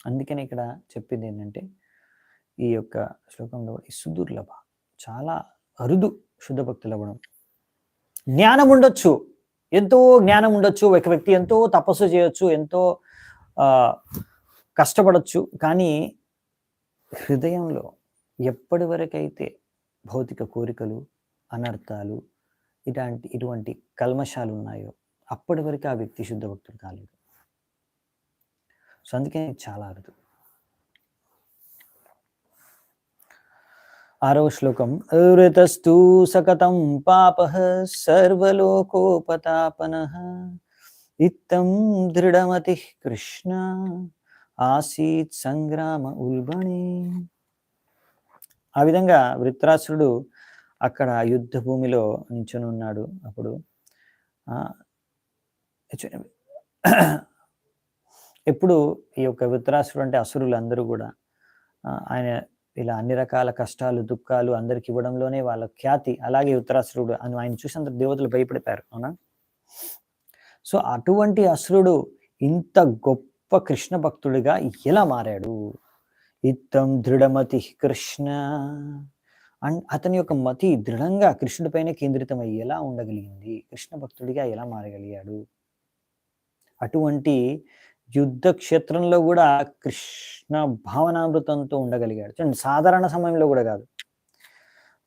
అందుకని ఇక్కడ చెప్పింది ఏంటంటే, ఈ యొక్క శ్లోకంలో ఈ సుదుర్లభ, చాలా అరుదు శుద్ధ భక్తులు అవ్వడం. జ్ఞానం ఉండొచ్చు, ఎంతో జ్ఞానం ఉండొచ్చు, ఒక వ్యక్తి ఎంతో తపస్సు చేయొచ్చు, ఎంతో కష్టపడచ్చు, కానీ హృదయంలో ఎప్పటి వరకైతే భౌతిక కోరికలు, అనర్థాలు, ఇటువంటి కల్మషాలు ఉన్నాయో అప్పటి వరకు ఆ వ్యక్తి శుద్ధ భక్తుడు కాలేదు. సో అందుకే చాలా అరుదు. 6వ శ్లోకం. అృతస్తు సకతం పాపః సర్వలోకోపతాపనః ఇత్తం దృఢమతిః కృష్ణ ఆసీత్ సంగ్రామ ఉల్బణే. ఆ విధంగా వృత్రాసురుడు అక్కడ యుద్ధ భూమిలో నించుని ఉన్నాడు. అప్పుడు ఎప్పుడు ఈ యొక్క వృత్రాసురుడు అంటే అసురులు అందరూ కూడా ఆయన ఇలా అన్ని రకాల కష్టాలు, దుఃఖాలు అందరికి ఇవ్వడంలోనే వాళ్ళ ఖ్యాతి. అలాగే వృత్రాసురుడు అని ఆయన చూసి అందరు దేవతలు భయపడిపోయారు, అవునా? సో అటువంటి అసురుడు ఇంత గొప్ప కృష్ణ భక్తుడిగా ఎలా మారాడు? ఇత్తం దృఢమతి కృష్ణ, అతని యొక్క మతి దృఢంగా కృష్ణుడిపైన కేంద్రితమై ఎలా ఉండగలిగింది? కృష్ణ భక్తుడిగా ఎలా మారగలిగాడు? అటువంటి యుద్ధ క్షేత్రంలో కూడా కృష్ణ భావనామృతంతో ఉండగలిగాడు. చూడండి, సాధారణ సమయంలో కూడా కాదు,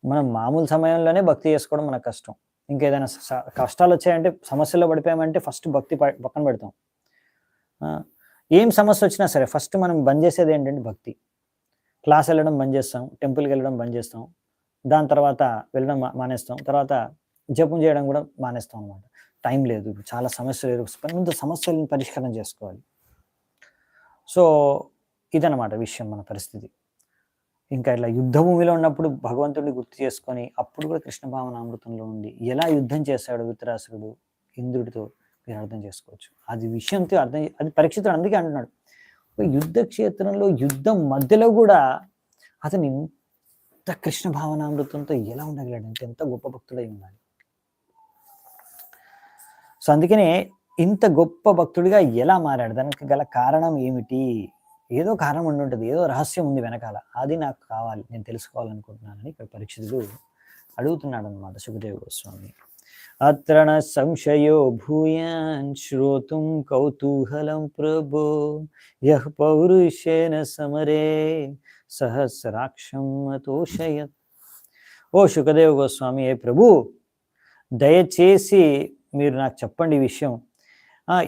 మనం మామూలు సమయంలోనే భక్తి చేసుకోవడం మనకు కష్టం. ఇంకేదైనా కష్టాలు వచ్చాయంటే, సమస్యల్లో పడిపోయామంటే ఫస్ట్ భక్తి పక్కన పెడతాం. ఏం సమస్య వచ్చినా సరే ఫస్ట్ మనం బంద్ చేసేది ఏంటంటే భక్తి. క్లాస్ వెళ్ళడం బంద్ చేస్తాం, టెంపుల్కి వెళ్ళడం బంద్ చేస్తాం, దాని తర్వాత వెళ్ళడం మానేస్తాం, తర్వాత జపం చేయడం కూడా మానేస్తాం అనమాట. టైం లేదు, చాలా సమస్యలు, ముందు సమస్యలను పరిష్కారం చేసుకోవాలి. సో ఇదన్నమాట విషయం, మన పరిస్థితి. ఇంకా ఇట్లా యుద్ధ భూమిలో ఉన్నప్పుడు భగవంతుడిని గుర్తు చేసుకొని అప్పుడు కూడా కృష్ణ భావనామృతంలో ఉండి ఎలా యుద్ధం చేశాడు వృత్రాసురుడు ఇంద్రుడితో మీరు అర్థం చేసుకోవచ్చు. అది విషయంతో అర్థం, అది పరీక్షితుడు అందుకే అంటున్నాడు, యుద్ధ క్షేత్రంలో యుద్ధం మధ్యలో కూడా అతను ఇంత కృష్ణ భావనామృతంతో ఎలా ఉండగలాడంటే ఎంత గొప్ప భక్తుడై ఉండాలి. సో అందుకనే ఇంత గొప్ప భక్తుడిగా ఎలా మారాడు, దానికి గల కారణం ఏమిటి? ఏదో కారణం ఉండి ఉంటుంది, ఏదో రహస్యం ఉంది వెనకాల, అది నాకు కావాలి, నేను తెలుసుకోవాలనుకుంటున్నానని ఇక్కడ పరీక్షితుడు అడుగుతున్నాడు అనమాట సుఖదేవ గోస్వామి. అత్ర న సంశయో భూయాన్ శ్రోతుం కౌతూహలం ప్రభో యః పౌరుషేణ సమరే సహస్రాక్షం అతోషయత్. ఓ సుఖదేవ గోస్వామి, ఏ ప్రభు, దయచేసి మీరు నాకు చెప్పండి ఈ విషయం.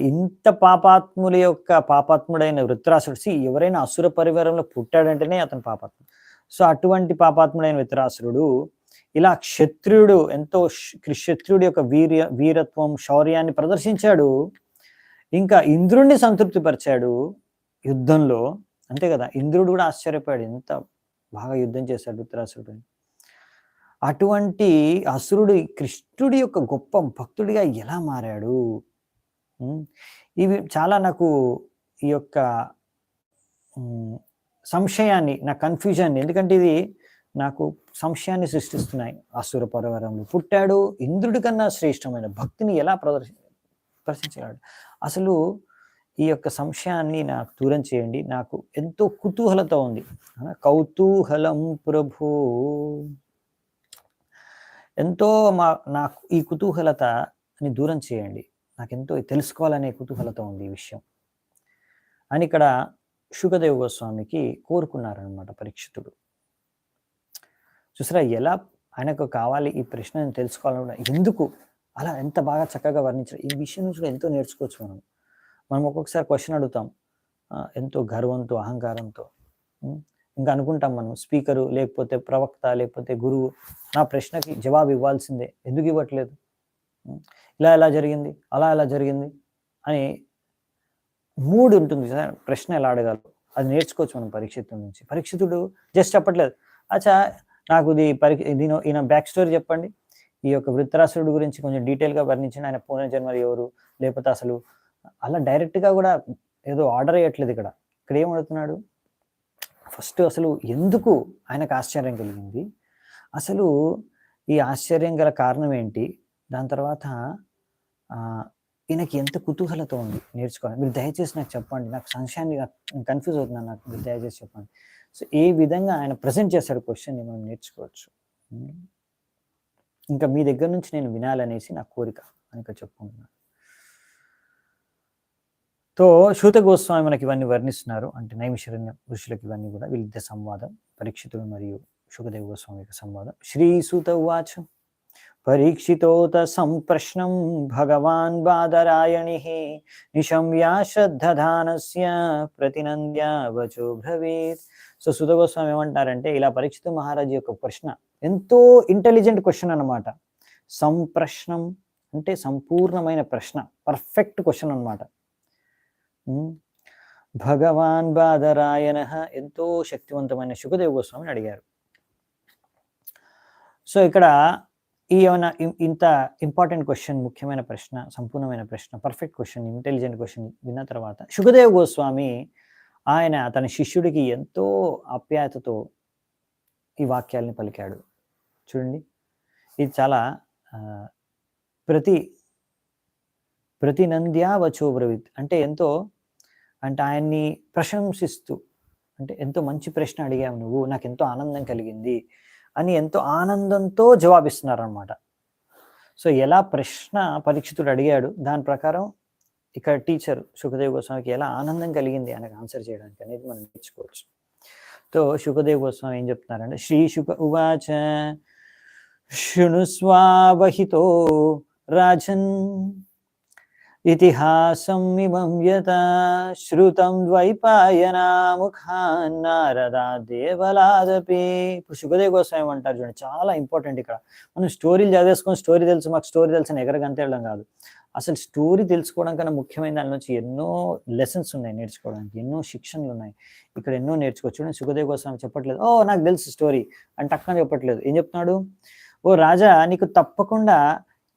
ఇంత పాపాత్ముడైన వృత్రాసురుడు, ఎవరైనా అసుర పరివారంలో పుట్టాడంటేనే అతను పాపాత్ముడు. సో అటువంటి పాపాత్ముడైన వృత్రాసురుడు ఇలా క్షత్రియుడు, ఎంతో క్షత్రియుడి యొక్క వీరత్వం, శౌర్యాన్ని ప్రదర్శించాడు. ఇంకా ఇంద్రుడిని సంతృప్తిపరిచాడు యుద్ధంలో, అంతే కదా. ఇంద్రుడు కూడా ఆశ్చర్యపోయాడు, ఎంత బాగా యుద్ధం చేశాడు వృత్రాసురుడు. అటువంటి అసురుడు కృష్ణుడి యొక్క గొప్ప భక్తుడిగా ఎలా మారాడు? ఇవి చాలా నాకు ఈ యొక్క సంశయాన్ని, నా కన్ఫ్యూజన్, ఎందుకంటే ఇది నాకు సంశయాన్ని సృష్టిస్తున్నాయి. అసుర పరివారంలో పుట్టాడు, ఇంద్రుడి కన్నా శ్రేష్టమైన భక్తిని ఎలా ప్రదర్శించాడు? అసలు ఈ యొక్క సంశయాన్ని నాకు దూరం చేయండి, నాకు ఎంతో కుతూహలత ఉంది. కౌతూహలం ప్రభు, ఎంతో నాకు ఈ కుతూహలతని దూరం చేయండి, నాకెంతో తెలుసుకోవాలనే కుతూహలత ఉంది ఈ విషయం అని ఇక్కడ శుకదేవ గోస్వామికి కోరుకున్నారనమాట పరీక్షితుడు. చూసారా ఎలా ఆయనకు కావాలి ఈ ప్రశ్నను తెలుసుకోవాలన్నా, ఎందుకు అలా ఎంత బాగా చక్కగా వర్ణించారు. ఈ విషయం నుంచి ఎంతో నేర్చుకోవచ్చు. మనం ఒక్కొక్కసారి క్వశ్చన్ అడుగుతాం ఎంతో గర్వంతో, అహంకారంతో. ఇంకా అనుకుంటాం మనం స్పీకరు లేకపోతే ప్రవక్త లేకపోతే గురువు నా ప్రశ్నకి జవాబు ఇవ్వాల్సిందే, ఎందుకు ఇవ్వట్లేదు, ఇలా ఎలా జరిగింది, అలా ఎలా జరిగింది అని మూడు ఉంటుంది. ప్రశ్న ఎలా అడగాలి అది నేర్చుకోవచ్చు మనం పరీక్షితుడి నుంచి. పరీక్షితుడు జస్ట్ చెప్పట్లేదు, అచ్చా నాకు ఈయన బ్యాక్ స్టోరీ చెప్పండి, ఈ యొక్క వృత్రాసురుడు గురించి కొంచెం డీటెయిల్గా వర్ణించిన, ఆయన పూర్వజన్మలు ఎవరు, లేకపోతే అసలు అలా డైరెక్ట్గా కూడా ఏదో ఆర్డర్ అయ్యట్లేదు. ఇక్కడ ఏమడుగుతున్నాడు, ఫస్ట్ అసలు ఎందుకు ఆయనకు ఆశ్చర్యం కలిగింది, అసలు ఈ ఆశ్చర్యం గల కారణం ఏంటి, దాని తర్వాత ఈయనకి ఎంత కుతూహలతో ఉంది నేర్చుకోవాలి, మీరు దయచేసి నాకు చెప్పండి, నాకు సంశయాన్ని, కన్ఫ్యూజ్ అవుతున్నాను, నాకు మీరు దయచేసి చెప్పండి. సో ఏ విధంగా ఆయన ప్రజెంట్ చేశాడు క్వశ్చన్ని మనం నేర్చుకోవచ్చు. ఇంకా మీ దగ్గర నుంచి నేను వినాలనేసి నా కోరిక అని ఇక్కడ చెప్పుకుంటున్నాను. తో శూత గోస్వామి మనకి ఇవన్నీ వర్ణిస్తున్నారు, అంటే నైమిషారణ్య ఋషులకు ఇవన్నీ కూడా వీళ్ళిద్దరి సంవాదం, పరీక్షితుడు మరియు శుకదేవ గోస్వామి యొక్క సంవాదం. శ్రీ సూత ఉవాచ పరీక్షితోత సంప్రశ్నం భగవాన్ బాదరాయణి నిశమ్యా శ్రద్ధధానస్య ప్రతినంద్య వచో బ్రవీత్. సో సూత గోస్వామి ఏమంటారంటే, ఇలా పరీక్షిత మహారాజు యొక్క ప్రశ్న ఎంతో ఇంటెలిజెంట్ క్వశ్చన్ అన్నమాట. సంప్రశ్నం అంటే సంపూర్ణమైన ప్రశ్న, పర్ఫెక్ట్ క్వశ్చన్ అన్నమాట. భగవాన్ బాదరాయణ, ఎంతో శక్తివంతమైన శుకదేవ గోస్వామిని అడిగారు. సో ఇక్కడ ఈ ఏమైనా ఇంత ఇంపార్టెంట్ క్వశ్చన్, ముఖ్యమైన ప్రశ్న, సంపూర్ణమైన ప్రశ్న, పర్ఫెక్ట్ క్వశ్చన్, ఇంటెలిజెంట్ క్వశ్చన్ విన్న తర్వాత శుకదేవ గోస్వామి ఆయన తన శిష్యుడికి ఎంతో ఆప్యాయతతో ఈ వాక్యాలని పలికాడు. చూడండి, ఇది చాలా ప్రతినంద్యా వచో బ్రవీత్ అంటే ఎంతో, అంటే ఆయన్ని ప్రశంసిస్తూ, అంటే ఎంతో మంచి ప్రశ్న అడిగావు నువ్వు, నాకు ఎంతో ఆనందం కలిగింది అని ఎంతో ఆనందంతో జవాబిస్తున్నారు అనమాట. సో ఎలా ప్రశ్న పరీక్షితుడు అడిగాడు దాని ప్రకారం ఇక్కడ టీచర్ శుకదేవ్ గోస్వామికి ఎలా ఆనందం కలిగింది ఆయనకు ఆన్సర్ చేయడానికి అనేది మనం నేర్చుకోవచ్చు. సో శుకదేవ్ గోస్వామి ఏం చెప్తున్నారంటే, శ్రీ శుక ఉవాచ శృణుస్వావహితో రాజన్ ఇతిహాసం ఇమం యతా శ్రుతం ద్వైపాయనా ముఖాన్ నారదా దేవలాదపి. ఇప్పుడు శుకదేవ్ గోస్వామి అంటారు చూడండి, చాలా ఇంపార్టెంట్. ఇక్కడ మనం స్టోరీలు చదివేసుకొని స్టోరీ తెలుసు మాకు స్టోరీ తెలుసు అని ఎగరగంతేయడం కాదు. అసలు స్టోరీ తెలుసుకోవడం కన్నా ముఖ్యమైన దాని నుంచి ఎన్నో లెసన్స్ ఉన్నాయి నేర్చుకోవడానికి, ఎన్నో శిక్షణలు ఉన్నాయి. ఇక్కడ ఎన్నో నేర్చుకోవచ్చు. చూడండి శుకదేవ్ గోస్వామి చెప్పట్లేదు ఓ నాకు తెలుసు స్టోరీ అని టక్కన చెప్పట్లేదు. ఏం చెప్తున్నాడు, ఓ రాజా నీకు తప్పకుండా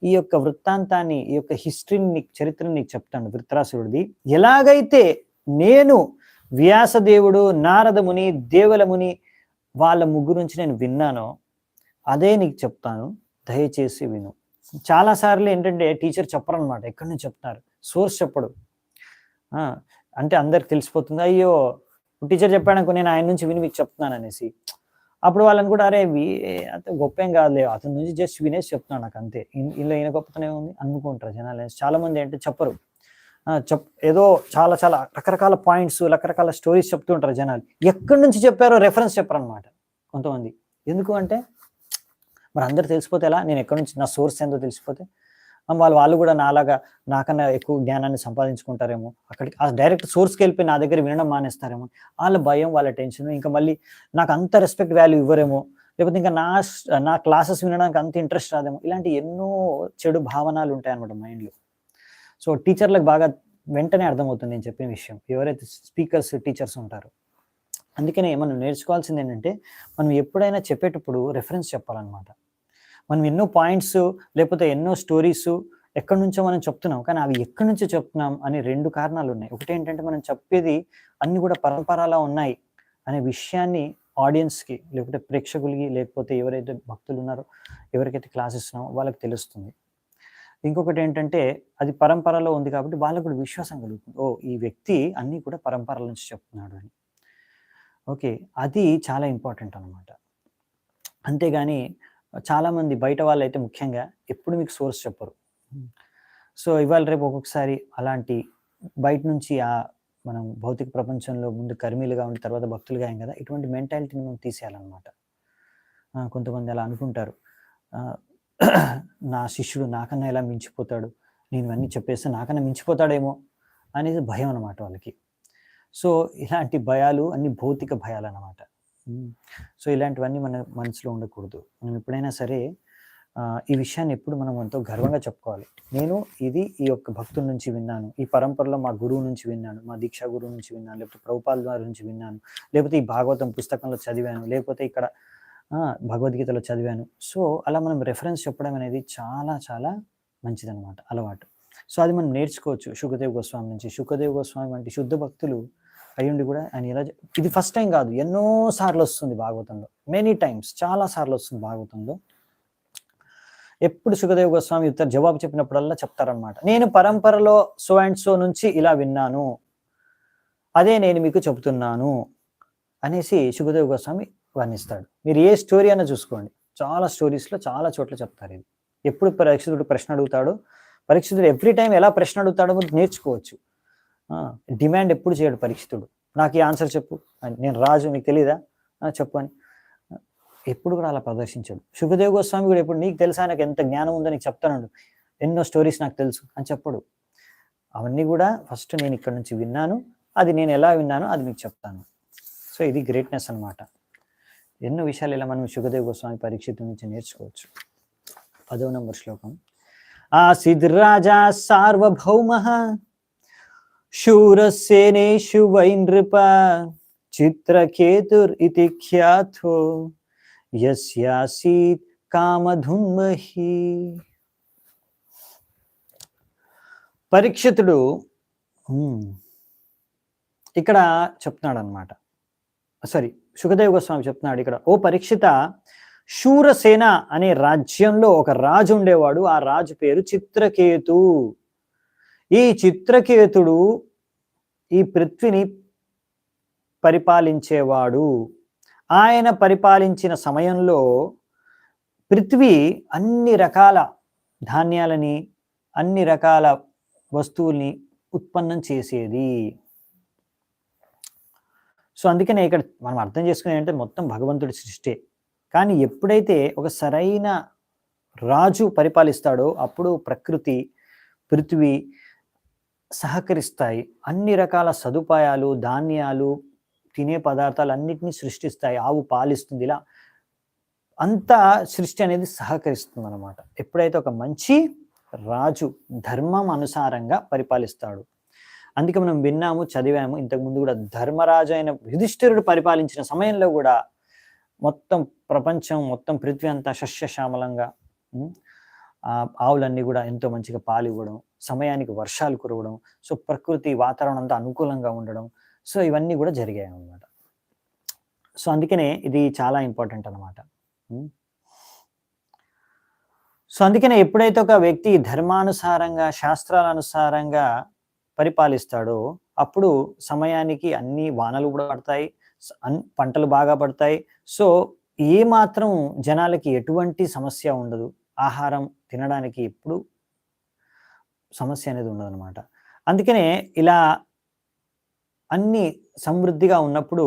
ఈ యొక్క వృత్తాంతాన్ని, ఈ యొక్క హిస్టరీని, నీకు చరిత్రని నీకు చెప్తాను వృత్రాసురుడిది. ఎలాగైతే నేను వ్యాసదేవుడు, నారదముని, దేవులముని వాళ్ళ ముగ్గురు నుంచి నేను విన్నానో అదే నీకు చెప్తాను, దయచేసి విను. చాలాసార్లు ఏంటంటే టీచర్ చెప్పరు అనమాట, ఎక్కడి నుంచి చెప్తున్నారు, సోర్స్ చెప్పడు. అంటే అందరికి తెలిసిపోతుంది, అయ్యో టీచర్ చెప్పాడు అనుకో నేను ఆయన నుంచి విని మీకు చెప్తున్నాను అనేసి. అప్పుడు వాళ్ళని కూడా అరే అంత గొప్ప ఏం కాదులే, అతని నుంచి జస్ట్ వినేసి చెప్తున్నాను నాకు అంతే, ఇలా ఈయన గొప్పతనే ఉంది అనుకుంటారు జనాలు. చాలా మంది ఏంటంటే చెప్పరు, ఏదో చాలా చాలా రకరకాల పాయింట్స్, రకరకాల స్టోరీస్ చెప్తుంటారు జనాలు. ఎక్కడి నుంచి చెప్పారో రెఫరెన్స్ చెప్పరు అనమాట కొంతమంది. ఎందుకు అంటే మరి అందరు తెలిసిపోతే ఎలా, నేను ఎక్కడి నుంచి, నా సోర్స్ ఏందో తెలిసిపోతే వాళ్ళు కూడా నాకన్నా ఎక్కువ జ్ఞానాన్ని సంపాదించుకుంటారేమో, అక్కడికి ఆ డైరెక్ట్ సోర్స్కి వెళ్ళిపోయి నా దగ్గర వినడం మానేస్తారేమో, వాళ్ళ భయం, వాళ్ళ టెన్షన్. ఇంకా మళ్ళీ నాకు అంత రెస్పెక్ట్ వాల్యూ ఇవ్వరేమో, లేకపోతే ఇంకా నా క్లాసెస్ వినడానికి అంత ఇంట్రెస్ట్ రాదేమో, ఇలాంటి ఎన్నో చెడు భావనలు ఉంటాయి అనమాట మైండ్లో. సో టీచర్లకు బాగా వెంటనే అర్థమవుతుంది నేను చెప్పిన విషయం, ఎవరైతే స్పీకర్స్, టీచర్స్ ఉంటారో. అందుకనే మనం నేర్చుకోవాల్సింది ఏంటంటే, మనం ఎప్పుడైనా చెప్పేటప్పుడు రెఫరెన్స్ చెప్పాలన్నమాట. మనం ఎన్నో పాయింట్స్ లేకపోతే ఎన్నో స్టోరీస్ ఎక్కడి నుంచో మనం చెప్తున్నాం, కానీ అవి ఎక్కడి నుంచో చెప్తున్నాం అని రెండు కారణాలు ఉన్నాయి. ఒకటి ఏంటంటే మనం చెప్పేది అన్ని కూడా పరంపరలా ఉన్నాయి అనే విషయాన్ని ఆడియన్స్కి, లేకపోతే ప్రేక్షకులకి, లేకపోతే ఎవరైతే భక్తులు ఉన్నారో, ఎవరికైతే క్లాస్ ఇస్తున్నామో వాళ్ళకి తెలుస్తుంది. ఇంకొకటి ఏంటంటే అది పరంపరలో ఉంది కాబట్టి వాళ్ళకు కూడా విశ్వాసం కలుగుతుంది, ఓ ఈ వ్యక్తి అన్నీ కూడా పరంపరల నుంచి చెప్తున్నాడు అని. ఓకే, అది చాలా ఇంపార్టెంట్ అనమాట. అంతేగాని చాలామంది బయట వాళ్ళు అయితే ముఖ్యంగా ఎప్పుడు మీకు సోర్స్ చెప్పరు. సో ఇవాళ రేపు ఒక్కొక్కసారి అలాంటి బయట నుంచి మనం భౌతిక ప్రపంచంలో ముందు కర్మీలుగా ఉండి తర్వాత భక్తులుగా అయ్యాం కదా, ఇటువంటి మెంటాలిటీని మనం తీసేయాలన్నమాట. కొంతమంది అలా అనుకుంటారు, నా శిష్యుడు నాకన్నా ఎలా మించిపోతాడు, నేను ఇవన్నీ చెప్పేస్తే నాకన్నా మించిపోతాడేమో అనేది భయం అన్నమాట వాళ్ళకి. సో ఇలాంటి భయాలు అన్ని భౌతిక భయాలు అన్నమాట. సో ఇలాంటివన్నీ మన మనసులో ఉండకూడదు. మనం ఎప్పుడైనా సరే ఈ విషయాన్ని ఎప్పుడు మనం ఎంతో గర్వంగా చెప్పుకోవాలి. నేను ఇది ఈ యొక్క భక్తుల నుంచి విన్నాను, ఈ పరంపరలో మా గురువు నుంచి విన్నాను, మా దీక్షా గురువు నుంచి విన్నాను, లేకపోతే ప్రభుపాల్ వారి నుంచి విన్నాను, లేకపోతే ఈ భాగవతం పుస్తకంలో చదివాను, లేకపోతే ఇక్కడ భగవద్గీతలో చదివాను. సో అలా మనం రెఫరెన్స్ చెప్పడం అనేది చాలా చాలా మంచిదన్నమాట, అలవాటు. సో అది మనం నేర్చుకోవచ్చు శుకదేవ్ గోస్వామి నుంచి. శుకదేవ్ గోస్వామి వంటి శుద్ధ భక్తులు అయ్యుండి కూడా ఆయన ఇలా, ఇది ఫస్ట్ టైం కాదు, ఎన్నో సార్లు వస్తుంది భాగవతంలో, మెనీ టైమ్స్, చాలా సార్లు వస్తుంది భాగవతంలో. ఎప్పుడు శుకదేవ్ గోస్వామి జవాబు చెప్పినప్పుడల్లా చెప్తారనమాట, నేను పరంపరలో సో అండ్ సో నుంచి ఇలా విన్నాను, అదే నేను మీకు చెబుతున్నాను అనేసి శుకదేవ్ గోస్వామి వర్ణిస్తాడు. మీరు ఏ స్టోరీ అయినా చూసుకోండి, చాలా స్టోరీస్లో చాలా చోట్ల చెప్తారు ఇది. ఎప్పుడు పరీక్షితుడు ప్రశ్న అడుగుతాడు, పరీక్షితుడు ఎవ్రీ టైం ఎలా ప్రశ్న అడుగుతాడో నేర్చుకోవచ్చు. డిమాండ్ ఎప్పుడు చేయడు పరీక్షితుడు, నాకు ఈ ఆన్సర్ చెప్పు అని, నేను రాజు నీకు తెలీదా చెప్పు అని ఎప్పుడు కూడా అలా ప్రదర్శించాడు. శుకదేవ్ గోస్వామి కూడా ఎప్పుడు నీకు తెలుసా, నాకు ఎంత జ్ఞానం ఉందో నీకు చెప్తాను, ఎన్నో స్టోరీస్ నాకు తెలుసు అని చెప్పడు. అవన్నీ కూడా ఫస్ట్ నేను ఇక్కడ నుంచి విన్నాను, అది నేను ఎలా విన్నానో అది మీకు చెప్తాను. సో ఇది గ్రేట్నెస్ అనమాట. ఎన్నో విషయాలు ఇలా మనం శుకదేవ్ గోస్వామి పరీక్షితుడి నుంచి నేర్చుకోవచ్చు. 10వ నంబర్ శ్లోకం. ఆసిద్ రాజా సార్వభౌమః శూరసేనేషు వై నృప చిత్రకేతుర్ ఇతి ఖ్యాతో యస్యాసీత్ కామధున్మహి. పరీక్షితుడు ఇక్కడ చెప్తున్నాడు అనమాట, సారీ శుకదేవ్ గోస్వామి చెప్తున్నాడు ఇక్కడ, ఓ పరీక్షిత, శూరసేన అనే రాజ్యంలో ఒక రాజు ఉండేవాడు, ఆ రాజు పేరు చిత్రకేతు. ఈ చిత్రకేతుడు ఈ పృథ్వీని పరిపాలించేవాడు. ఆయన పరిపాలించిన సమయంలో పృథ్వీ అన్ని రకాల ధాన్యాలని, అన్ని రకాల వస్తువుల్ని ఉత్పన్నం చేసేది. సో అందుకనే ఇక్కడ మనం అర్థం చేసుకునేది ఏంటంటే మొత్తం భగవంతుడి సృష్టే. కానీ ఎప్పుడైతే ఒక సరైన రాజు పరిపాలిస్తాడో అప్పుడు ప్రకృతి, పృథివీ సహకరిస్తాయి. అన్ని రకాల సదుపాయాలు, ధాన్యాలు, తినే పదార్థాలన్నిటిని సృష్టిస్తాయి. ఆవు పాలిస్తుంది. ఇలా అంతా సృష్టి అనేది సహకరిస్తుందన్నమాట. ఎప్పుడైతే ఒక మంచి రాజు ధర్మం అనుసారంగా పరిపాలిస్తాడు. అందుకే మనం విన్నాము, చదివాము ఇంతకుముందు కూడా ధర్మరాజు అయిన యుధిష్ఠిరుడు పరిపాలించిన సమయంలో కూడా మొత్తం ప్రపంచం, మొత్తం పృథ్వీ అంతా సస్యశ్యామలంగా, ఆవులన్నీ కూడా ఎంతో మంచిగా పాలు ఇవ్వడం, సమయానికి వర్షాలు కురవడం, సో ప్రకృతి వాతావరణం అంతా అనుకూలంగా ఉండడం, సో ఇవన్నీ కూడా జరిగాయి అన్నమాట. సో అందుకనే ఇది చాలా ఇంపార్టెంట్ అన్నమాట. సో అందుకనే ఎప్పుడైతే ఒక వ్యక్తి ధర్మానుసారంగా, శాస్త్రాల అనుసారంగా పరిపాలిస్తాడో అప్పుడు సమయానికి అన్ని వానలు కూడా పడతాయి, పంటలు బాగా పడతాయి. సో ఏ మాత్రం జనాలకి ఎటువంటి సమస్య ఉండదు. ఆహారం తినడానికి ఎప్పుడు సమస్య అనేది ఉండదన్నమాట. అందుకనే ఇలా అన్ని సమృద్ధిగా ఉన్నప్పుడు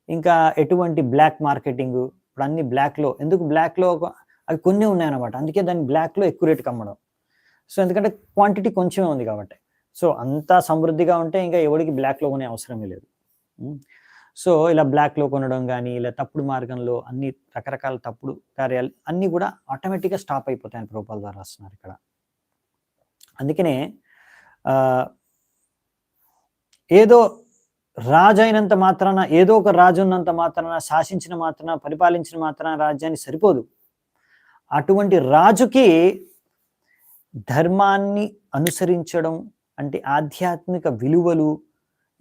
ఇంకా ఎటువంటి బ్లాక్ మార్కెటింగ్, ఇప్పుడు అన్ని బ్లాక్లో, ఎందుకు బ్లాక్లో అవి కొన్ని ఉన్నాయన్నమాట. అందుకే దాన్ని బ్లాక్లో ఎక్కువ రేటుకి అమ్మడం. సో ఎందుకంటే క్వాంటిటీ కొంచెమే ఉంది కాబట్టి. సో అంతా సమృద్ధిగా ఉంటే ఇంకా ఎవరికి బ్లాక్లో కొనే అవసరమే లేదు. సో ఇలా బ్లాక్లో కొనడం కానీ, ఇలా తప్పుడు మార్గంలో అన్ని రకరకాల తప్పుడు కార్యాలు అన్నీ కూడా ఆటోమేటిక్గా స్టాప్ అయిపోతాయని ప్రభుపాల ద్వారా రాస్తున్నారు ఇక్కడ. అందుకనే ఏదో రాజు అయినంత మాత్రాన, ఏదో ఒక రాజు ఉన్నంత మాత్రాన, శాసించిన మాత్రాన, పరిపాలించిన మాత్రాన రాజ్యాన్ని సరిపోదు. అటువంటి రాజుకి ధర్మాన్ని అనుసరించడం అంటే ఆధ్యాత్మిక విలువలు,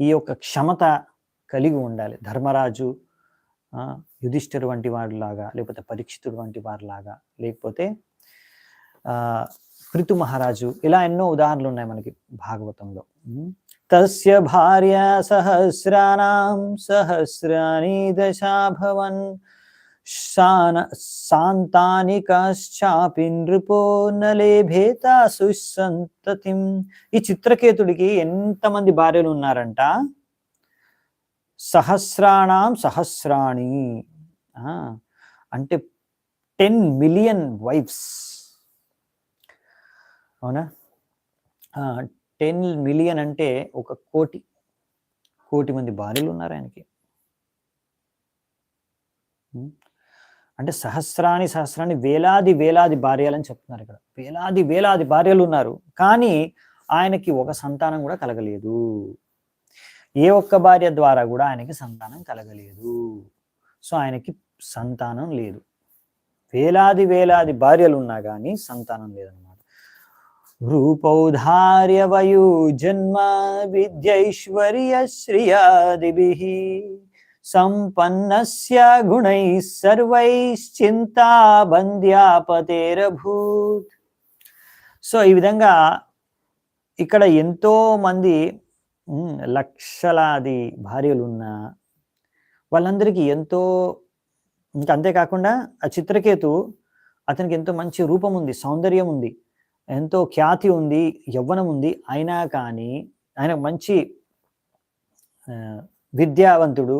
ఈ యొక్క క్షమత కలిగి ఉండాలి. ధర్మరాజు, యుధిష్ఠిరు వంటి వారిలాగా, లేకపోతే పరీక్షితుడు వంటి వారిలాగా, లేకపోతే పృథు మహారాజు, ఇలా ఎన్నో ఉదాహరణలు ఉన్నాయి మనకి భాగవతంలో. తస్య భార్య సహస్రాణం సహస్రాణి దశాభవన్ శాంతానికాశ్చాపి నృపో నలేభేత సుసంతతిం. ఈ చిత్రకేతుడికి ఎంతమంది భార్యలు ఉన్నారంట? సహస్రాణం సహస్రాణి, అంటే 10 మిలియన్ వైఫ్స్. అవునా? 10 మిలియన్ అంటే 1 కోటి మంది భార్యలు ఉన్నారు ఆయనకి. అంటే సహస్రాణి సహస్రాణి, వేలాది వేలాది భార్యలని చెప్తున్నారు ఇక్కడ. వేలాది వేలాది భార్యలు ఉన్నారు, కానీ ఆయనకి ఒక సంతానం కూడా కలగలేదు. ఏ ఒక్క భార్య ద్వారా కూడా ఆయనకి సంతానం కలగలేదు. సో ఆయనకి సంతానం లేదు. వేలాది వేలాది భార్యలు ఉన్నా కానీ సంతానం లేదన్నమాట. రూపౌధార్య వయు జన్మ విద్యైశ్వర్య శ్రియాదిభిః సంపన్నస్య గుణైః సర్వైశ్చింతా బంధ్యాపతేరభూత్. సో ఈ విధంగా ఇక్కడ ఎంతో మంది లక్షలాది భార్యలు ఉన్నా వాళ్ళందరికీ ఎంతో, ఇంకా అంతేకాకుండా ఆ చిత్రకేతు, అతనికి ఎంతో మంచి రూపం ఉంది, సౌందర్యం ఉంది, ఎంతో ఖ్యాతి ఉంది, యవ్వనం ఉంది. అయినా కానీ ఆయన మంచి విద్యావంతుడు,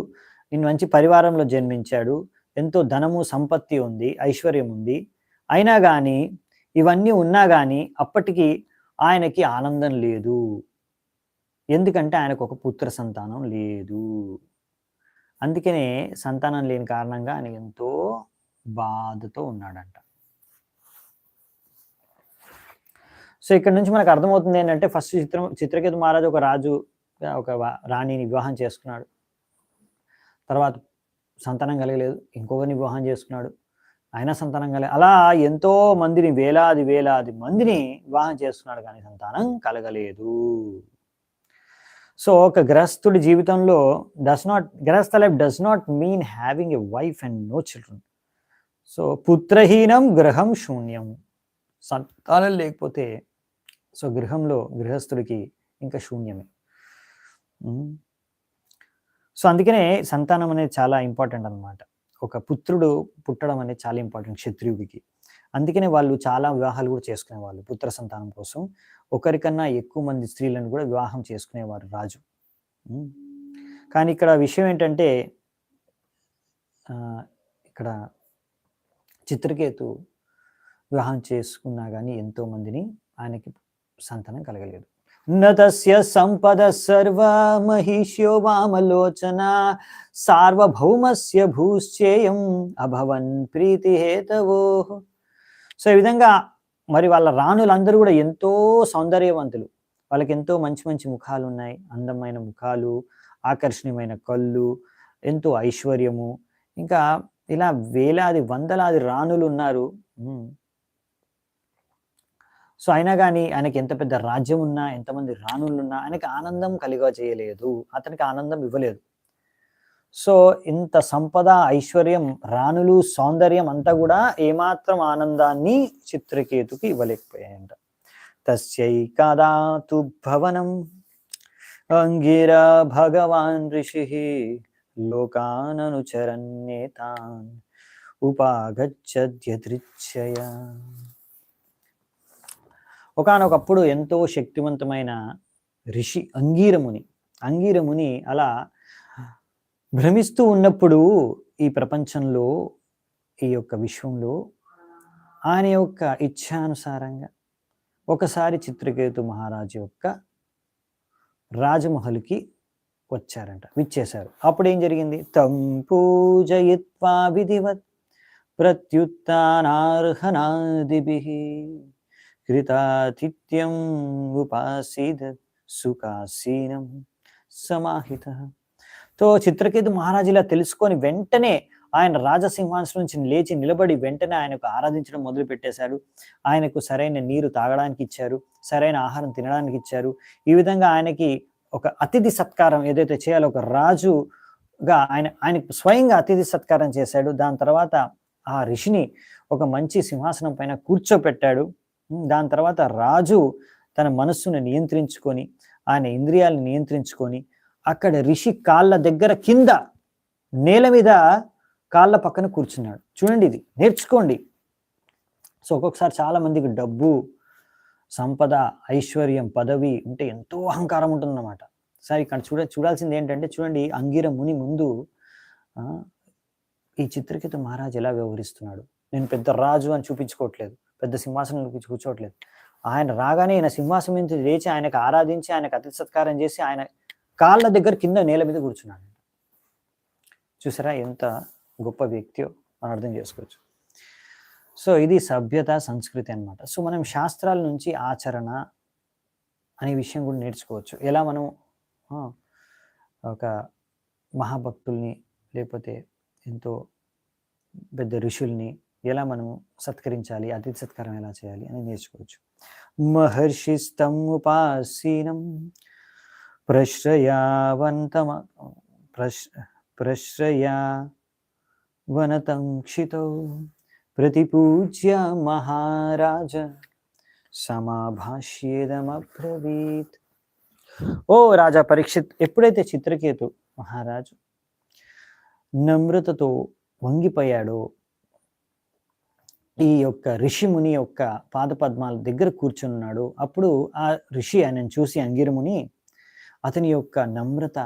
మంచి పరివారంలో జన్మించాడు, ఎంతో ధనము సంపత్తి ఉంది, ఐశ్వర్యం ఉంది. అయినా కానీ ఇవన్నీ ఉన్నా కానీ అప్పటికి ఆయనకి ఆనందం లేదు. ఎందుకంటే ఆయనకు ఒక పుత్ర సంతానం లేదు. అందుకనే సంతానం లేని కారణంగా ఆయన ఎంతో బాధతో ఉన్నాడంట. సో ఇక్కడ నుంచి మనకు అర్థమవుతుంది ఏంటంటే, ఫస్ట్ చిత్రకేతు మహారాజు ఒక రాజు, ఒక రాణిని వివాహం చేసుకున్నాడు. తర్వాత సంతానం కలగలేదు, ఇంకొకరిని వివాహం చేసుకున్నాడు, అయినా సంతానం కలగలేదు. అలా ఎంతో మందిని, వేలాది వేలాది మందిని వివాహం చేసుకున్నాడు, కానీ సంతానం కలగలేదు. సో ఒక గృహస్థుడి జీవితంలో గృహస్థ life does not mean having a wife and no children. So పుత్రహీనం గృహం శూన్యం. సంతానం లేకపోతే సో గృహస్థుడికి ఇంకా శూన్యమే. సో అందుకనే సంతానం అనేది చాలా ఇంపార్టెంట్ అన్నమాట. ఒక పుత్రుడు పుట్టడం అనేది చాలా ఇంపార్టెంట్ క్షత్రియుడికి. అందుకనే వాళ్ళు చాలా వివాహాలు కూడా చేసుకునేవాళ్ళు పుత్ర సంతానం కోసం. ఒకరికన్నా ఎక్కువ మంది స్త్రీలను కూడా వివాహం చేసుకునేవారు రాజు. కానీ ఇక్కడ విషయం ఏంటంటే ఇక్కడ చిత్రకేతు వివాహం చేసుకున్నా కానీ ఎంతో మందిని ఆయనకి సంతానం కలగలేదు. నతస్య సంపద సర్వ మహిష్యో వామలోచన సార్వభౌమస్య భూశ్చేయం అభవన్ ప్రీతి హేతవో. సో ఈ విధంగా మరి వాళ్ళ రాణులందరూ కూడా ఎంతో సౌందర్యవంతులు. వాళ్ళకి ఎంతో మంచి మంచి ముఖాలు ఉన్నాయి, అందమైన ముఖాలు, ఆకర్షణీయమైన కళ్ళు, ఎంతో ఐశ్వర్యము, ఇంకా ఇలా వేలాది వందలాది రాణులు ఉన్నారు. సో అయినా కానీ ఆయనకి ఎంత పెద్ద రాజ్యం ఉన్నా, ఎంతమంది రాణులున్నా ఆయనకి ఆనందం చేయలేదు, అతనికి ఆనందం ఇవ్వలేదు. సో ఇంత సంపద, ఐశ్వర్యం, రాణులు, సౌందర్యం అంతా కూడా ఏమాత్రం ఆనందాన్ని చిత్రకేతుకి ఇవ్వలేకపోయాయంట. తస్యైకాదాతు భవనం అంగిర భగవాన్ ఋషి లోకాననుచరన్యేతాన్ ఉపాగచ్చద్యదృచ్ఛయ. ఒకానొకప్పుడు ఎంతో శక్తివంతమైన ఋషి అంగీరముని అలా భ్రమిస్తూ ఉన్నప్పుడు ఈ ప్రపంచంలో, ఈ యొక్క విశ్వంలో ఆయన యొక్క ఇచ్ఛానుసారంగా ఒకసారి చిత్రకేతు మహారాజు యొక్క రాజమహల్కి విచ్చేశారు. అప్పుడు ఏం జరిగింది? తం పూజయిత్వా విధివత్ ప్రత్యుత్థానార్హనాదిభిః కృతాతిథ్యం ఉపాసీదత్ సుఖాసీనం సమాహితః. తో చిత్రకేతు మహారాజు ఇలా తెలుసుకొని వెంటనే ఆయన రాజసింహాసనం నుంచి లేచి నిలబడి వెంటనే ఆయనకు ఆరాధించడం మొదలు పెట్టేశాడు. ఆయనకు సరైన నీరు తాగడానికి ఇచ్చారు, సరైన ఆహారం తినడానికి ఇచ్చారు. ఈ విధంగా ఆయనకి ఒక అతిథి సత్కారం ఏదైతే చేయాలో, ఒక రాజుగా ఆయనకు స్వయంగా అతిథి సత్కారం చేశాడు. దాని తర్వాత ఆ ఋషిని ఒక మంచి సింహాసనం పైన కూర్చోపెట్టాడు. దాని తర్వాత రాజు తన మనస్సును నియంత్రించుకొని, ఆయన ఇంద్రియాలను నియంత్రించుకొని, అక్కడ ఋషి కాళ్ళ దగ్గర కింద నేల మీద కాళ్ళ పక్కన కూర్చున్నాడు. చూడండి, ఇది నేర్చుకోండి. సో ఒక్కొక్కసారి చాలా మందికి డబ్బు, సంపద, ఐశ్వర్యం, పదవి ఉంటే ఎంతో అహంకారం ఉంటుందన్నమాట. సరే ఇక్కడ చూడాల్సింది ఏంటంటే, చూడండి అంగిర ముని ముందు ఈ చిత్రకేతు మహారాజు ఎలా వ్యవహరిస్తున్నాడు. నేను పెద్ద రాజు అని చూపించుకోవట్లేదు, పెద్ద సింహాసనం కూర్చోవట్లేదు. ఆయన రాగానే ఆయన సింహాసనం నుంచి లేచి ఆయనకు ఆరాధించి, ఆయనకు అతిథి సత్కారం చేసి, ఆయన కాళ్ళ దగ్గర కింద నేల మీద కూర్చున్నాడు. చూసారా ఎంత గొప్ప వ్యక్తియో మనం అర్థం చేసుకోవచ్చు. సో ఇది సభ్యత, సంస్కృతి అన్నమాట. సో మనం శాస్త్రాల నుంచి ఆచరణ అనే విషయం కూడా నేర్చుకోవచ్చు. ఎలా మనం ఒక మహాభక్తుల్ని లేకపోతే ఎంతో పెద్ద ఋషుల్ని ఎలా మనము సత్కరించాలి, అతిథి సత్కారం ఎలా చేయాలి అని నేర్చుకోవచ్చు. మహర్షిస్తం ఉపాసీనం ప్రశ్రయావనతం క్షితౌ ప్రతిపూజ్య మహారాజ సమాభాష్యేదమబ్రవీత్. ఓ రాజా పరీక్షిత్, ఎప్పుడైతే చిత్రకేతు మహారాజు నమ్రతతో వంగిపోయాడో, ఈ యొక్క ఋషిముని యొక్క పాదపద్మాల దగ్గర కూర్చున్నాడు, అప్పుడు ఆ ఋషి ఆయనను చూసి అంగిరముని అతని యొక్క నమ్రత,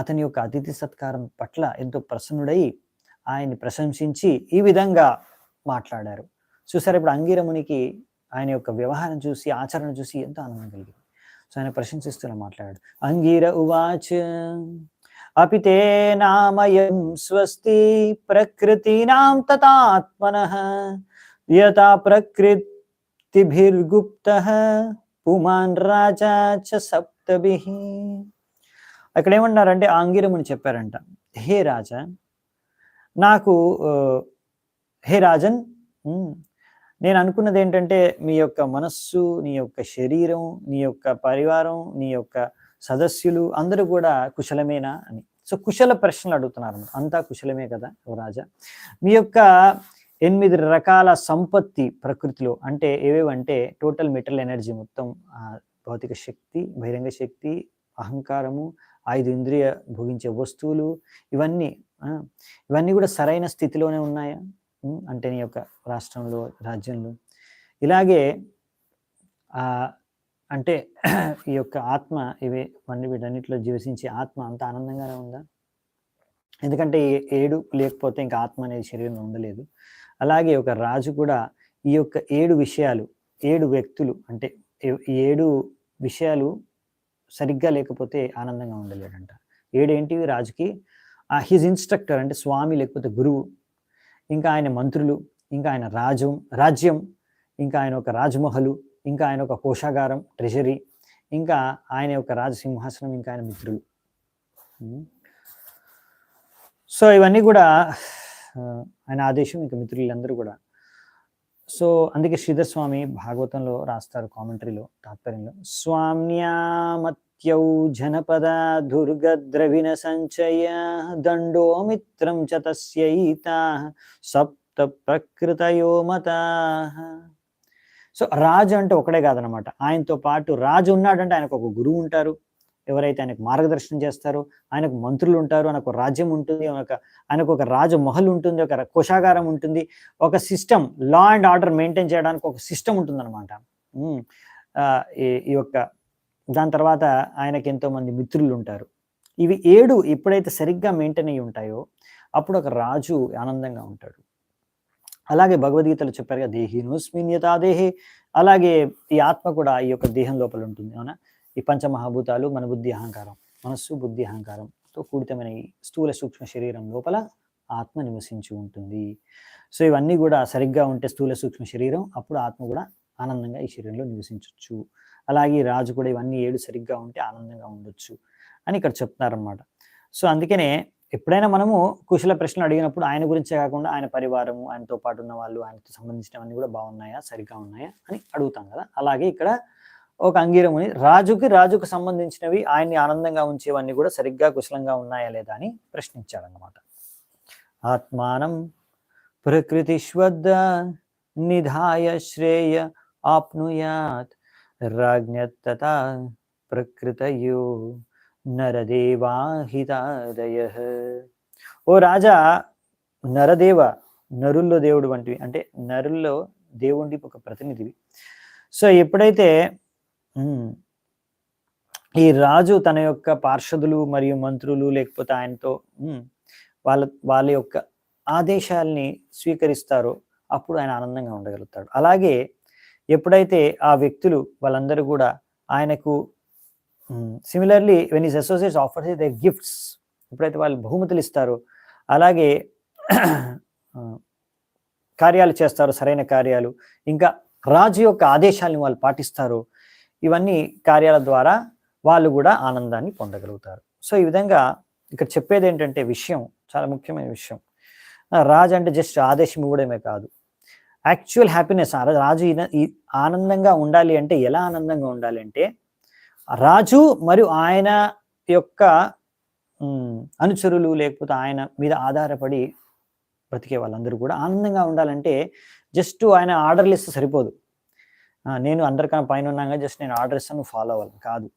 అతని యొక్క అతిథి సత్కారం పట్ల ఎంతో ప్రసన్నుడై ఆయన్ని ప్రశంసించి ఈ విధంగా మాట్లాడారు. చూసారు, ఇప్పుడు అంగిరమునికి ఆయన యొక్క వ్యవహారం చూసి, ఆచరణ చూసి ఎంతో ఆనందం కలిగింది. సో ఆయన ప్రశంసిస్తూనే మాట్లాడాడు. అంగిర ఉవాచ అపితే నామయం స్వస్తి ప్రకృతినాం తతాత్మనః యథా ప్రకృతిభిర్గుప్తః పుమాన్ రాజా చ సప్తభిః. అక్కడ ఏమన్నారంటే అంగిరముని చెప్పారంట, హే రాజా, నాకు హే రాజన్, నేను అనుకున్నది ఏంటంటే మీ యొక్క మనస్సు, నీ యొక్క శరీరం, నీ యొక్క పరివారం, నీ యొక్క సదస్యులు అందరూ కూడా కుశలమేనా అని. సో కుశల ప్రశ్నలు అడుగుతున్నారు. అంతా కుశలమే కదా ఓ రాజా? మీ యొక్క 8 రకాల సంపత్తి ప్రకృతిలో అంటే ఏవేవంటే టోటల్ మెటల్ ఎనర్జీ మొత్తం, భౌతిక శక్తి, బహిరంగ శక్తి, అహంకారము, 5 ఇంద్రియ భోగించే వస్తువులు, ఇవన్నీ కూడా సరైన స్థితిలోనే ఉన్నాయా? అంటే నీ యొక్క రాష్ట్రంలో, రాజ్యంలో. ఇలాగే అంటే ఈ యొక్క ఆత్మ వీటన్నిటిలో జీవసించే ఆత్మ అంత ఆనందంగానే ఉందా? ఎందుకంటే 7 లేకపోతే ఇంకా ఆత్మ అనేది శరీరంలో ఉండలేదు. అలాగే ఒక రాజు కూడా ఈ యొక్క 7 విషయాలు, 7 వ్యక్తులు అంటే 7 విషయాలు సరిగ్గా లేకపోతే ఆనందంగా ఉండలేడంట. 7 ఏంటివి రాజుకి? హిజ్ ఇన్‌స్ట్రక్టర్ అంటే స్వామి లేకపోతే గురువు, ఇంకా ఆయన మంత్రులు, ఇంకా ఆయన రాజ్యం, ఇంకా ఆయన ఒక రాజమహలు, ఇంకా ఆయన ఒక కోశాగారం, ట్రెజరీ, ఇంకా ఆయన యొక్క రాజసింహాసనం, ఇంకా ఆయన మిత్రులు. సో ఇవన్నీ కూడా ఆయన ఆదేశం, ఇంకా మిత్రులందరూ కూడా. సో అందుకే శ్రీధర్ స్వామి భాగవతంలో రాస్తారు కామెంటరీలో, తాత్పర్యంలో, స్వామ్యామత్యౌ జనపద దుర్గద్రవిణ సంచయ దండో మిత్రం చ తస్యైతా సప్త ప్రకృతయో మతాః. సో రాజు అంటే ఒకడే కాదనమాట, ఆయనతో పాటు రాజు ఉన్నాడంటే ఆయనకు ఒక గురువు ఉంటారు, ఎవరైతే ఆయనకు మార్గదర్శనం చేస్తారో, ఆయనకు మంత్రులు ఉంటారు, ఆయనకు రాజ్యం ఉంటుంది, ఆయనకు ఒక రాజమహల్ ఉంటుంది, ఒక కోశాగారం ఉంటుంది, ఒక system, law and order maintain చేయడానికి ఒక సిస్టమ్ ఉంటుందన్నమాట. ఈ యొక్క దాని తర్వాత ఆయనకి ఎంతో మంది మిత్రులు ఉంటారు. ఇవి 7 ఎప్పుడైతే సరిగ్గా మెయింటైన్ అయ్యి ఉంటాయో అప్పుడు ఒక రాజు ఆనందంగా ఉంటాడు. అలాగే భగవద్గీతలో చెప్పారుగా, దేహినోస్మిన్ యథా దేహే. అలాగే ఈ ఆత్మ కూడా ఈ యొక్క దేహం లోపల ఉంటుంది, అవునా? ఈ పంచమహాభూతాలు మన బుద్ధి అహంకారం, మనస్సు బుద్ధి అహంకారంతో కూడితమైన ఈ స్థూల సూక్ష్మ శరీరం లోపల ఆత్మ నివసించి ఉంటుంది. సో ఇవన్నీ కూడా సరిగ్గా ఉంటే స్థూల సూక్ష్మ శరీరం, అప్పుడు ఆత్మ కూడా ఆనందంగా ఈ శరీరంలో నివసించవచ్చు. అలాగే రాజు కూడా ఇవన్నీ 7 సరిగ్గా ఉంటే ఆనందంగా ఉండొచ్చు అని ఇక్కడ చెప్తున్నారనమాట. సో అందుకనే ఎప్పుడైనా మనము కుశల ప్రశ్నలు అడిగినప్పుడు ఆయన గురించే కాకుండా ఆయన పరివారము, ఆయనతో పాటు ఉన్న వాళ్ళు, ఆయనతో సంబంధించినవన్నీ కూడా బాగున్నాయా, సరిగ్గా ఉన్నాయా అని అడుగుతాం కదా. అలాగే ఇక్కడ ఒక అంగీరముని రాజుకు సంబంధించినవి, ఆయన్ని ఆనందంగా ఉంచేవన్నీ కూడా సరిగ్గా కుశలంగా ఉన్నాయా లేదా అని ప్రశ్నించాడన్నమాట. ఆత్మానం ప్రకృతిష్వద్ద నిధాయ శ్రేయ ఆప్నుయాత్ రాజ్ఞతతా ప్రకృతయో నరదేవాహితాదయః. ఓ రాజా, నరుల్లో దేవుడు వంటివి, అంటే నరుల్లో దేవుడి ఒక ప్రతినిధివి. సో ఎప్పుడైతే ఈ రాజు తన యొక్క పార్షదులు మరియు మంత్రులు లేకపోతే ఆయనతో వాళ్ళ యొక్క ఆదేశాల్ని స్వీకరిస్తారో అప్పుడు ఆయన ఆనందంగా ఉండగలుగుతాడు. అలాగే ఎప్పుడైతే ఆ వ్యక్తులు వాళ్ళందరూ కూడా ఆయనకు similarly when his associates offer there gifts, ఎప్పుడైతే వాళ్ళు బహుమతులు ఇస్తారో, అలాగే కార్యాలు చేస్తారో, సరైన కార్యాలు, ఇంకా రాజు యొక్క ఆదేశాలను వాళ్ళు పాటిస్తారో, ఇవన్నీ కార్యాల ద్వారా వాళ్ళు కూడా ఆనందాన్ని పొందగలుగుతారు. సో ఈ విధంగా ఇక్కడ చెప్పేది ఏంటంటే, విషయం చాలా ముఖ్యమైన విషయం. రాజు అంటే జస్ట్ ఆదేశం ఇవ్వడమే కాదు, యాక్చువల్ హ్యాపీనెస్. రాజు ఆనందంగా ఉండాలి అంటే ఎలా ఆనందంగా ఉండాలి అంటే, రాజు మరియు ఆయన యొక్క అనుచరులు లేకపోతే ఆయన మీద ఆధారపడి బ్రతికే వాళ్ళందరూ కూడా ఆనందంగా ఉండాలంటే జస్ట్ ఆయన ఆర్డర్లు ఇస్తే సరిపోదు. నేను అందరికన్నా పైన ఉన్నాగా జస్ట్ నేను ఆర్డర్ ఇస్తాను, ఫాలో అవ్వాలి కాదు.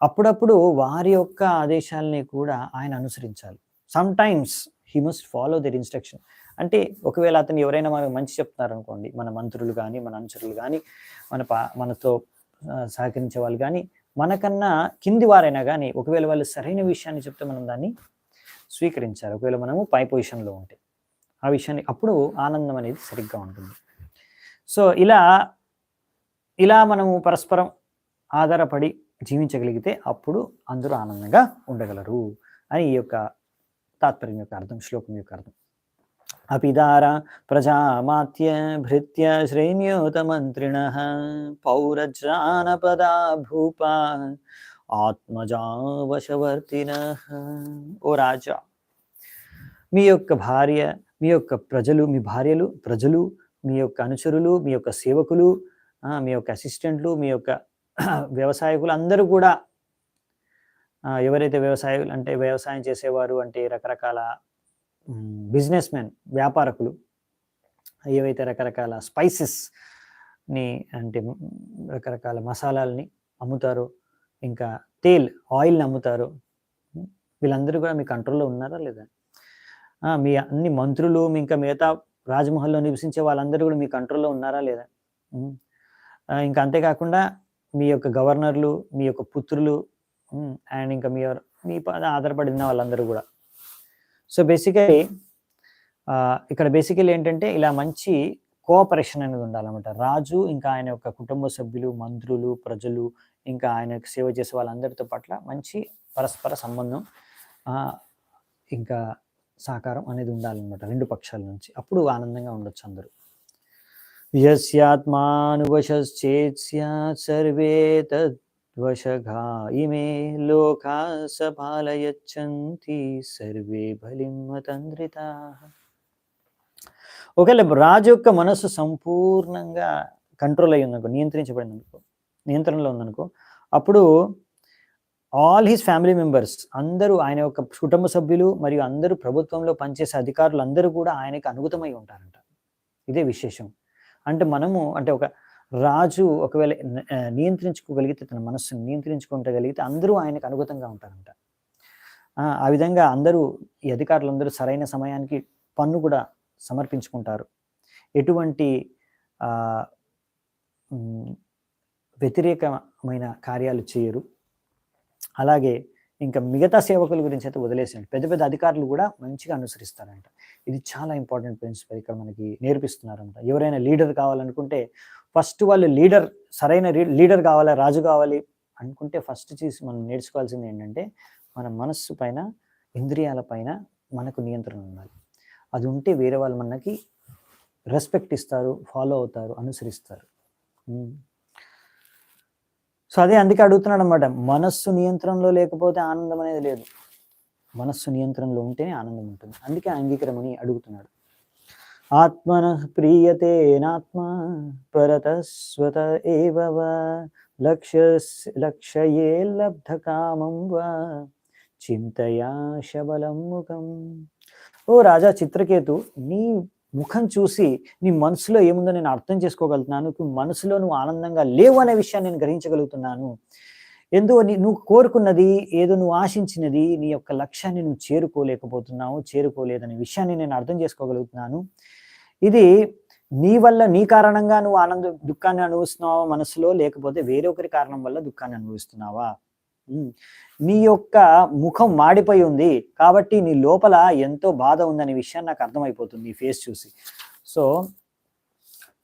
అప్పుడప్పుడు వారి యొక్క ఆదేశాలని కూడా ఆయన అనుసరించాలి. Sometimes he must follow their instruction. అంటే ఒకవేళ అతను ఎవరైనా మనకు మంచి చెప్తున్నారు అనుకోండి, మన మంత్రులు కానీ, మన అనుచరులు కానీ, మనతో సహకరించే వాళ్ళు కానీ, మనకన్నా కింది వారైనా కానీ, ఒకవేళ వాళ్ళు సరైన విషయాన్ని చెప్తే మనం దాన్ని స్వీకరించాలి. ఒకవేళ మనము పై పొజిషన్లో ఉంటే ఆ విషయాన్ని, అప్పుడు ఆనందం అనేది సరిగ్గా ఉంటుంది. సో ఇలా మనము పరస్పరం ఆధారపడి జీవించగలిగితే అప్పుడు అందరూ ఆనందంగా ఉండగలరు అని ఈ యొక్క తాత్పర్యం యొక్క అర్థం, శ్లోకం యొక్క అర్థం. అపిదార ప్రజామాత్య భృత్య శ్రేణ్యోత మంత్రిణః పౌరజానపదా భూపా ఆత్మజావశవర్తినః. ఓ రాజా, మీ యొక్క భార్య, మీ యొక్క ప్రజలు, మీ భార్యలు, ప్రజలు, మీ యొక్క అనుచరులు, మీ యొక్క సేవకులు, మీ యొక్క అసిస్టెంట్లు, మీ యొక్క వ్యవసాయకులు అందరూ కూడా, ఎవరైతే వ్యవసాయకులు అంటే వ్యవసాయం చేసేవారు, అంటే రకరకాల బిజినెస్ మెన్, వ్యాపారకులు, ఏవైతే రకరకాల స్పైసెస్ని అంటే రకరకాల మసాలాలని అమ్ముతారో, ఇంకా ఆయిల్ని అమ్ముతారో, వీళ్ళందరూ కూడా మీ కంట్రోల్లో ఉన్నారా లేదా? మీ అన్ని మంత్రులు, ఇంకా మిగతా రాజమహల్లో నివసించే వాళ్ళందరూ కూడా మీ కంట్రోల్‌లో ఉన్నారా లేదా? ఇంకా అంతేకాకుండా మీ యొక్క గవర్నర్‌లు, మీ యొక్క పుత్రులు, అండ్ ఇంకా మీ పైన ఆధారపడిన వాళ్ళందరూ కూడా. సో, బేసికల్లీ ఇక్కడ బేసికల్లీ ఏంటంటే ఇలా మంచి కోఆపరేషన్ అనేది ఉండాలన్నమాట. రాజు ఇంకా ఆయన యొక్క కుటుంబ సభ్యులు, మంత్రులు, ప్రజలు, ఇంకా ఆయనకు సేవ చేసే వాళ్ళందరితో పట్ల మంచి పరస్పర సంబంధం, ఇంకా సహకారం అనేది ఉండాలన్నమాట 2 పక్షాల నుంచి. అప్పుడు ఆనందంగా ఉండొచ్చు అందరూ. యస్యాత్మానువశశ్చేత్ స్యాత్ సర్వే తద్వశగా ఇమే లోకా సపాలయచ్చంతి సర్వే బలిం మతంద్రితాః. ఒకవేళ రాజు యొక్క మనస్సు సంపూర్ణంగా కంట్రోల్ అయ్యి ఉందనుకో, నియంత్రణలో ఉందనుకో, అప్పుడు ఆల్ హిస్ ఫ్యామిలీ మెంబర్స్ అందరూ, ఆయన యొక్క కుటుంబ సభ్యులు మరియు అందరూ ప్రభుత్వంలో పనిచేసే అధికారులు అందరూ కూడా ఆయనకి అనుగతమై ఉంటారంట. ఇదే విశేషం. అంటే ఒక రాజు ఒకవేళ నియంత్రించుకోగలిగితే, తన మనస్సును నియంత్రించుకోగలిగితే అందరూ ఆయనకు అనుగతంగా ఉంటారంట. ఆ విధంగా అందరూ, ఈ అధికారులందరూ సరైన సమయానికి పన్ను కూడా సమర్పించుకుంటారు. ఎటువంటి వ్యతిరేకమైన కార్యాలు చేయరు. అలాగే ఇంకా మిగతా సేవకుల గురించి అయితే వదిలేసేయండి, పెద్ద పెద్ద అధికారులు కూడా మంచిగా అనుసరిస్తారంట. ఇది చాలా ఇంపార్టెంట్ ప్రిన్సిపల్ ఇక్కడ మనకి నేర్పిస్తున్నారంట. ఎవరైనా లీడర్ కావాలనుకుంటే ఫస్ట్ వాళ్ళు సరైన లీడర్ కావాలా, రాజు కావాలి అనుకుంటే ఫస్ట్ చేసి మనం నేర్చుకోవాల్సింది ఏంటంటే, మన మనస్సు పైన, ఇంద్రియాల పైన మనకు నియంత్రణ ఉండాలి. అది ఉంటే వేరే వాళ్ళు మనకి రెస్పెక్ట్ ఇస్తారు, ఫాలో అవుతారు, అనుసరిస్తారు. సో అందుకే అడుగుతున్నాడు అనమాట. మనస్సు నియంత్రణలో లేకపోతే ఆనందం అనేది లేదు. మనస్సు నియంత్రణలో ఉంటేనే ఆనందం ఉంటుంది. అందుకే అంగీకరమని అడుగుతున్నాడు. ఆత్మన ప్రీయతే నాత్మ పరతస్వత ఏవ లక్ష్యే లబ్ధ కామం వా చింతయా శబలం ముఖం. ఓ రాజా చిత్రకేతు, నీ ముఖం చూసి నీ మనసులో ఏముందో నేను అర్థం చేసుకోగలుగుతున్నాను. మనసులో నువ్వు ఆనందంగా లేవు అనే విషయాన్ని నేను గ్రహించగలుగుతున్నాను. నువ్వు కోరుకున్నది ఏదో, నువ్వు ఆశించినది, నీ యొక్క లక్ష్యాన్ని నువ్వు చేరుకోలేదనే విషయాన్ని నేను అర్థం చేసుకోగలుగుతున్నాను. ఇది నీ వల్ల, నీ కారణంగా నువ్వు దుఃఖాన్ని అనుభవిస్తున్నావా మనసులో, లేకపోతే వేరొకరి కారణం వల్ల దుఃఖాన్ని అనుభవిస్తున్నావా? నీ యొక్క ముఖం మాడిపోయి ఉంది కాబట్టి నీ లోపల ఎంతో బాధ ఉందనే విషయాన్ని నాకు అర్థమైపోతుంది నీ ఫేస్ చూసి. So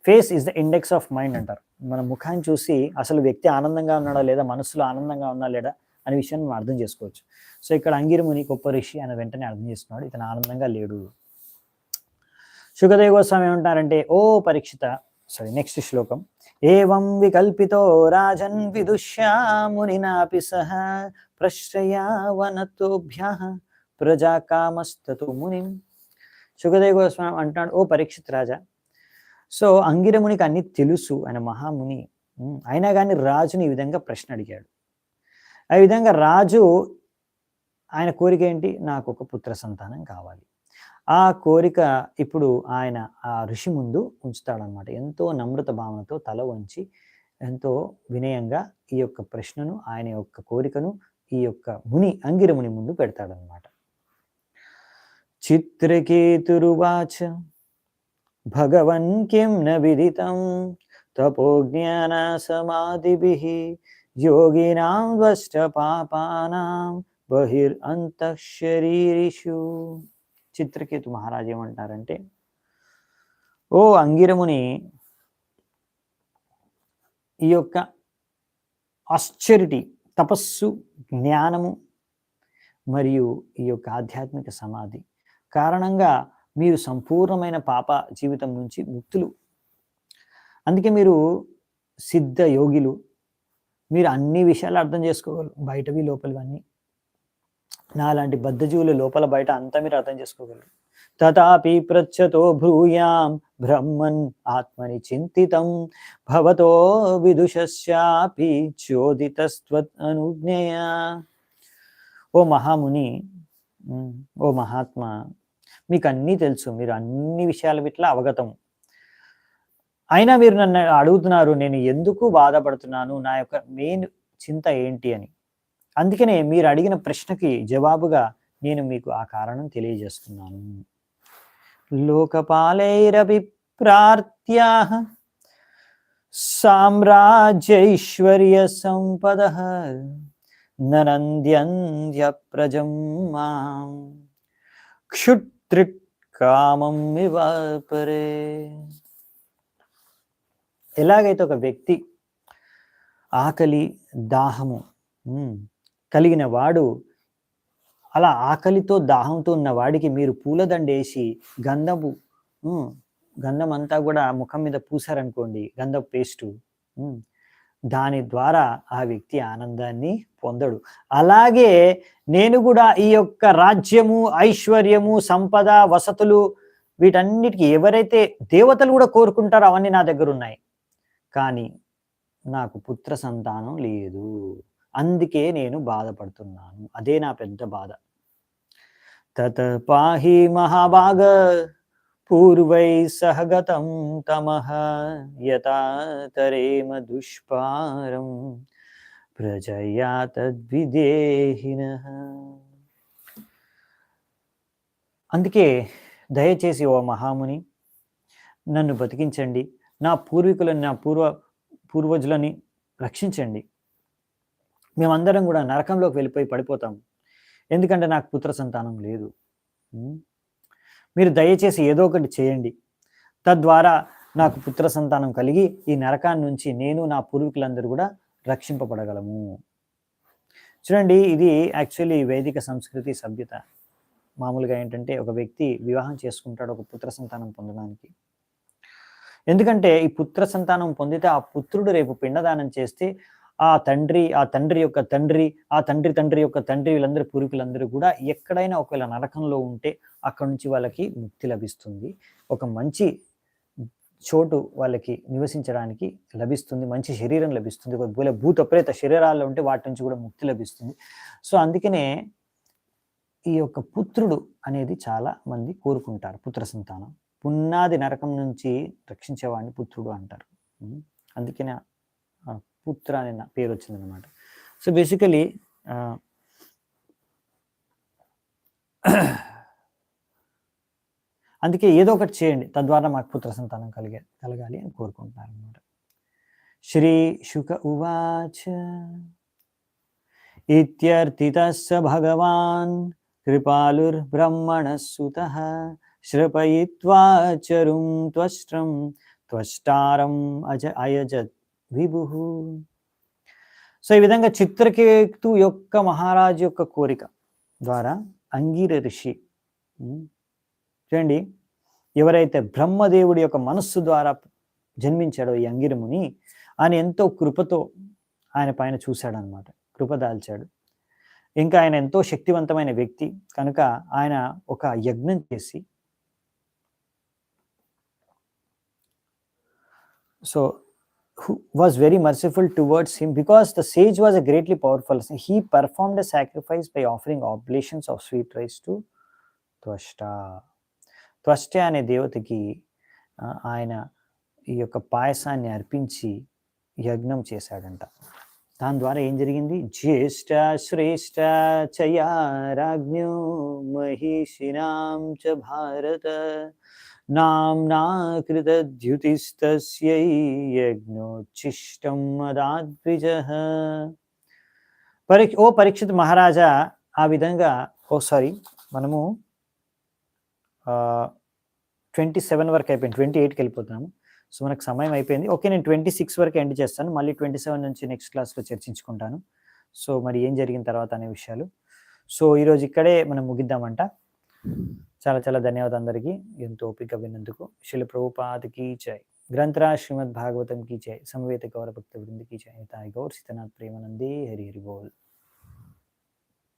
face is the index of mind అంటారు. మన ముఖాన్ని చూసి అసలు వ్యక్తి ఆనందంగా ఉన్నాడా లేదా, మనసులో ఆనందంగా ఉన్నా లేడా అనే విషయాన్ని మనం అర్థం చేసుకోవచ్చు. సో ఇక్కడ అంగిరముని గొప్ప ఋషి అని వెంటనే అర్థం చేసుకున్నాడు, ఇతను ఆనందంగా లేడు. శుకదేవ గోస్వామి ఏమంటారంటే, ఓ పరీక్షిత, నెక్స్ట్ శ్లోకం. ఏవం వికల్పితో రాజన్ విదుష్యామునినాపి సహ ప్రశ్రయావనతోభ్యః ప్రజాకామస్తతు మునిం. శుకదేవ గోస్వామి అంటాడు, ఓ పరీక్షిత్ రాజా, సో అంగిరమునికి అన్ని తెలుసు, ఆయన మహాముని, అయినా కానీ రాజుని ఈ విధంగా ప్రశ్న అడిగాడు. ఆ విధంగా రాజు, ఆయన కోరిక ఏంటి? నాకు ఒక పుత్ర సంతానం కావాలి. ఆ కోరిక ఇప్పుడు ఆయన ఆ ఋషి ముందు ఉంచుతాడనమాట. ఎంతో నమ్రత భావనతో తల వంచి, ఎంతో వినయంగా ఈ యొక్క ప్రశ్నను, ఆయన యొక్క కోరికను ఈ యొక్క అంగిరముని ముందు పెడతాడనమాట. చిత్రకేతురువాచ భగవన్ కిం న విదితం తపోజ్ఞాన సమాధిభిః యోగినాం ద్వష్ట పాపానాం బహిరంతఃశరీరిషు. చిత్రకేతు మహారాజు ఏమంటారంటే, ఓ అంగిరముని, ఈ యొక్క ఆశ్చర్యటి, తపస్సు, జ్ఞానము మరియు ఈ యొక్క ఆధ్యాత్మిక సమాధి కారణంగా మీరు సంపూర్ణమైన పాప జీవితం నుంచి ముక్తులు. అందుకే మీరు సిద్ధ యోగిలు. మీరు అన్ని విషయాలు అర్థం చేసుకోగలరు, బయటవి లోపలివి అన్నీ. నాలాంటి బద్ధజీవులు లోపల బయట అంతా మీరు అర్థం చేసుకోగలరు. తథాపి పృచ్ఛతో భ్రూయాం బ్రహ్మన్ ఆత్మని చింతితం భవతో విదుషస్యాపి చోదితస్త్వత్ అనుజ్ఞయా. ఓ మహాముని, ఓ మహాత్మ, మీకు అన్నీ తెలుసు, మీరు అన్ని విషయాల విట్లా అవగతం. అయినా మీరు నన్ను అడుగుతున్నారు, నేను ఎందుకు బాధపడుతున్నాను, నా యొక్క మెయిన్ చింత ఏంటి అని. అందుకనే మీరు అడిగిన ప్రశ్నకి జవాబుగా నేను మీకు ఆ కారణం తెలియజేస్తున్నాను. లోకపాలైరపి ప్రార్థ్యాః సామ్రాజ్యైశ్వర్య సంపదః ననంద్యంద్యప్రజం మాం క్షుత్రిక్ కామం వివాపరే. ఎలాగైతే ఒక వ్యక్తి ఆకలి దాహము కలిగిన వాడు, అలా ఆకలితో దాహంతో ఉన్న వాడికి మీరు పూలదండేసి గంధం అంతా కూడా ముఖం మీద పూసారనుకోండి, గంధపు పేస్టు, దాని ద్వారా ఆ వ్యక్తి ఆనందాన్ని పొందడు. అలాగే నేను కూడా ఈ యొక్క రాజ్యము, ఐశ్వర్యము, సంపద, వసతులు, వీటన్నిటికీ ఎవరైతే దేవతలు కూడా కోరుకుంటారో అవన్నీ నా దగ్గర ఉన్నాయి, కానీ నాకు పుత్ర సంతానం లేదు, అందుకే నేను బాధపడుతున్నాను, అదే నా పెద్ద బాధ. తత పాహి మహాభాగ పూర్వై సహగతం తమః యతా తరేమ దుష్పారం ప్రజయా తద్విదేహినః. అందుకే దయచేసి ఓ మహాముని నన్ను బతికించండి, నా పూర్వీకులను, నా పూర్వజులని రక్షించండి. మేమందరం కూడా నరకంలోకి వెళ్ళిపోయి పడిపోతాం, ఎందుకంటే నాకు పుత్ర సంతానం లేదు. మీరు దయచేసి ఏదో ఒకటి చేయండి, తద్వారా నాకు పుత్ర సంతానం కలిగి ఈ నరకాన్ని నుంచి నేను, నా పూర్వీకులందరూ కూడా రక్షింపబడగలము. చూడండి, ఇది యాక్చువల్లీ వైదిక సంస్కృతి సభ్యత. మామూలుగా ఏంటంటే ఒక వ్యక్తి వివాహం చేసుకుంటాడు ఒక పుత్ర సంతానం పొందడానికి. ఎందుకంటే ఈ పుత్ర సంతానం పొందితే ఆ పుత్రుడు రేపు పిండదానం చేస్తే ఆ తండ్రి యొక్క తండ్రి, ఆ తండ్రి యొక్క తండ్రి, వీళ్ళందరూ పూర్వీకులందరూ కూడా ఎక్కడైనా ఒకవేళ నరకంలో ఉంటే అక్కడి నుంచి వాళ్ళకి ముక్తి లభిస్తుంది, ఒక మంచి చోటు వాళ్ళకి నివసించడానికి లభిస్తుంది, మంచి శరీరం లభిస్తుంది. ఒకవేళ భూత ప్రేత శరీరాల్లో ఉంటే వాటి నుంచి కూడా ముక్తి లభిస్తుంది. సో అందుకనే ఈ యొక్క పుత్రుడు అనేది చాలా మంది కోరుకుంటారు, పుత్ర సంతానం. పున్నాది నరకం నుంచి రక్షించేవాడిని పుత్రుడు అంటారు. అందుకనే పుత్ర అనే పేరు వచ్చిందనమాట. సో బేసికలీ అందుకే ఏదో ఒకటి చేయండి, తద్వారా మాకు పుత్ర సంతానం కలగాలి అని కోరుకుంటున్నారు అనమాట. శ్రీ శుక ఉవాచ ఇత్యర్థితస్స భగవాన్ కృపాలుర్బ్రహ్మణః సుతః శ్రపయిత్వా చరుం త్వష్ట్రం త్వష్టారం అయజత్ విభుః. సో ఈ విధంగా చిత్రకేతు యొక్క మహారాజు యొక్క కోరిక ద్వారా అంగిర ఋషి, చూడండి, ఎవరైతే బ్రహ్మదేవుడి యొక్క మనస్సు ద్వారా జన్మించాడో ఈ అంగిరముని, ఆయన ఎంతో కృపతో ఆయన పైన చూశాడనమాట, కృప దాల్చాడు. ఇంకా ఆయన ఎంతో శక్తివంతమైన వ్యక్తి కనుక ఆయన ఒక యజ్ఞం చేసి, so who was very merciful towards him because the sage was a greatly powerful. He performed a sacrifice by offering oblations of sweet rice to Twashta. Twashta అనే దేవతకి ఆయన ఈ యొక్క పాయసాన్ని అర్పించి యజ్ఞం చేశాడంట. దాని ద్వారా ఏం జరిగింది? జ్యేష్ఠ శ్రేష్ఠ చయా రాజ్ఞో మహిషినాం చ భారత నామ్నా కృతద్యుతిస్తస్యై యజ్ఞోచ్ఛిష్టం మదాద్విజః. ఓ పరీక్షిత్ మహారాజా, ఆ విధంగా మనము 27 వరకు అయిపోయింది, 28కి వెళ్ళిపోతున్నాము. సో మనకు సమయం అయిపోయింది. ఓకే, నేను 26 వరకు ఎండ్ చేస్తాను, మళ్ళీ 27 నుంచి నెక్స్ట్ క్లాస్లో చర్చించుకుంటాను. సో మరి ఏం జరిగిన తర్వాత అనే విషయాలు. సో ఈరోజు ఇక్కడే మనం ముగిద్దామంట. చాలా చాలా ధన్యవాదాలు అందరికీ, ఎంతో ఓపిక విన్నందుకు. శ్రీల ప్రభుపాద కీ జై. గ్రంథరాజ్ శ్రీమద్ భాగవతం కీ జై. సమవేత గౌర భక్త వృంద కీ జై. తాయి గౌర్ సీతనాథ్ ప్రేమానందే. హరి హరి బోల్.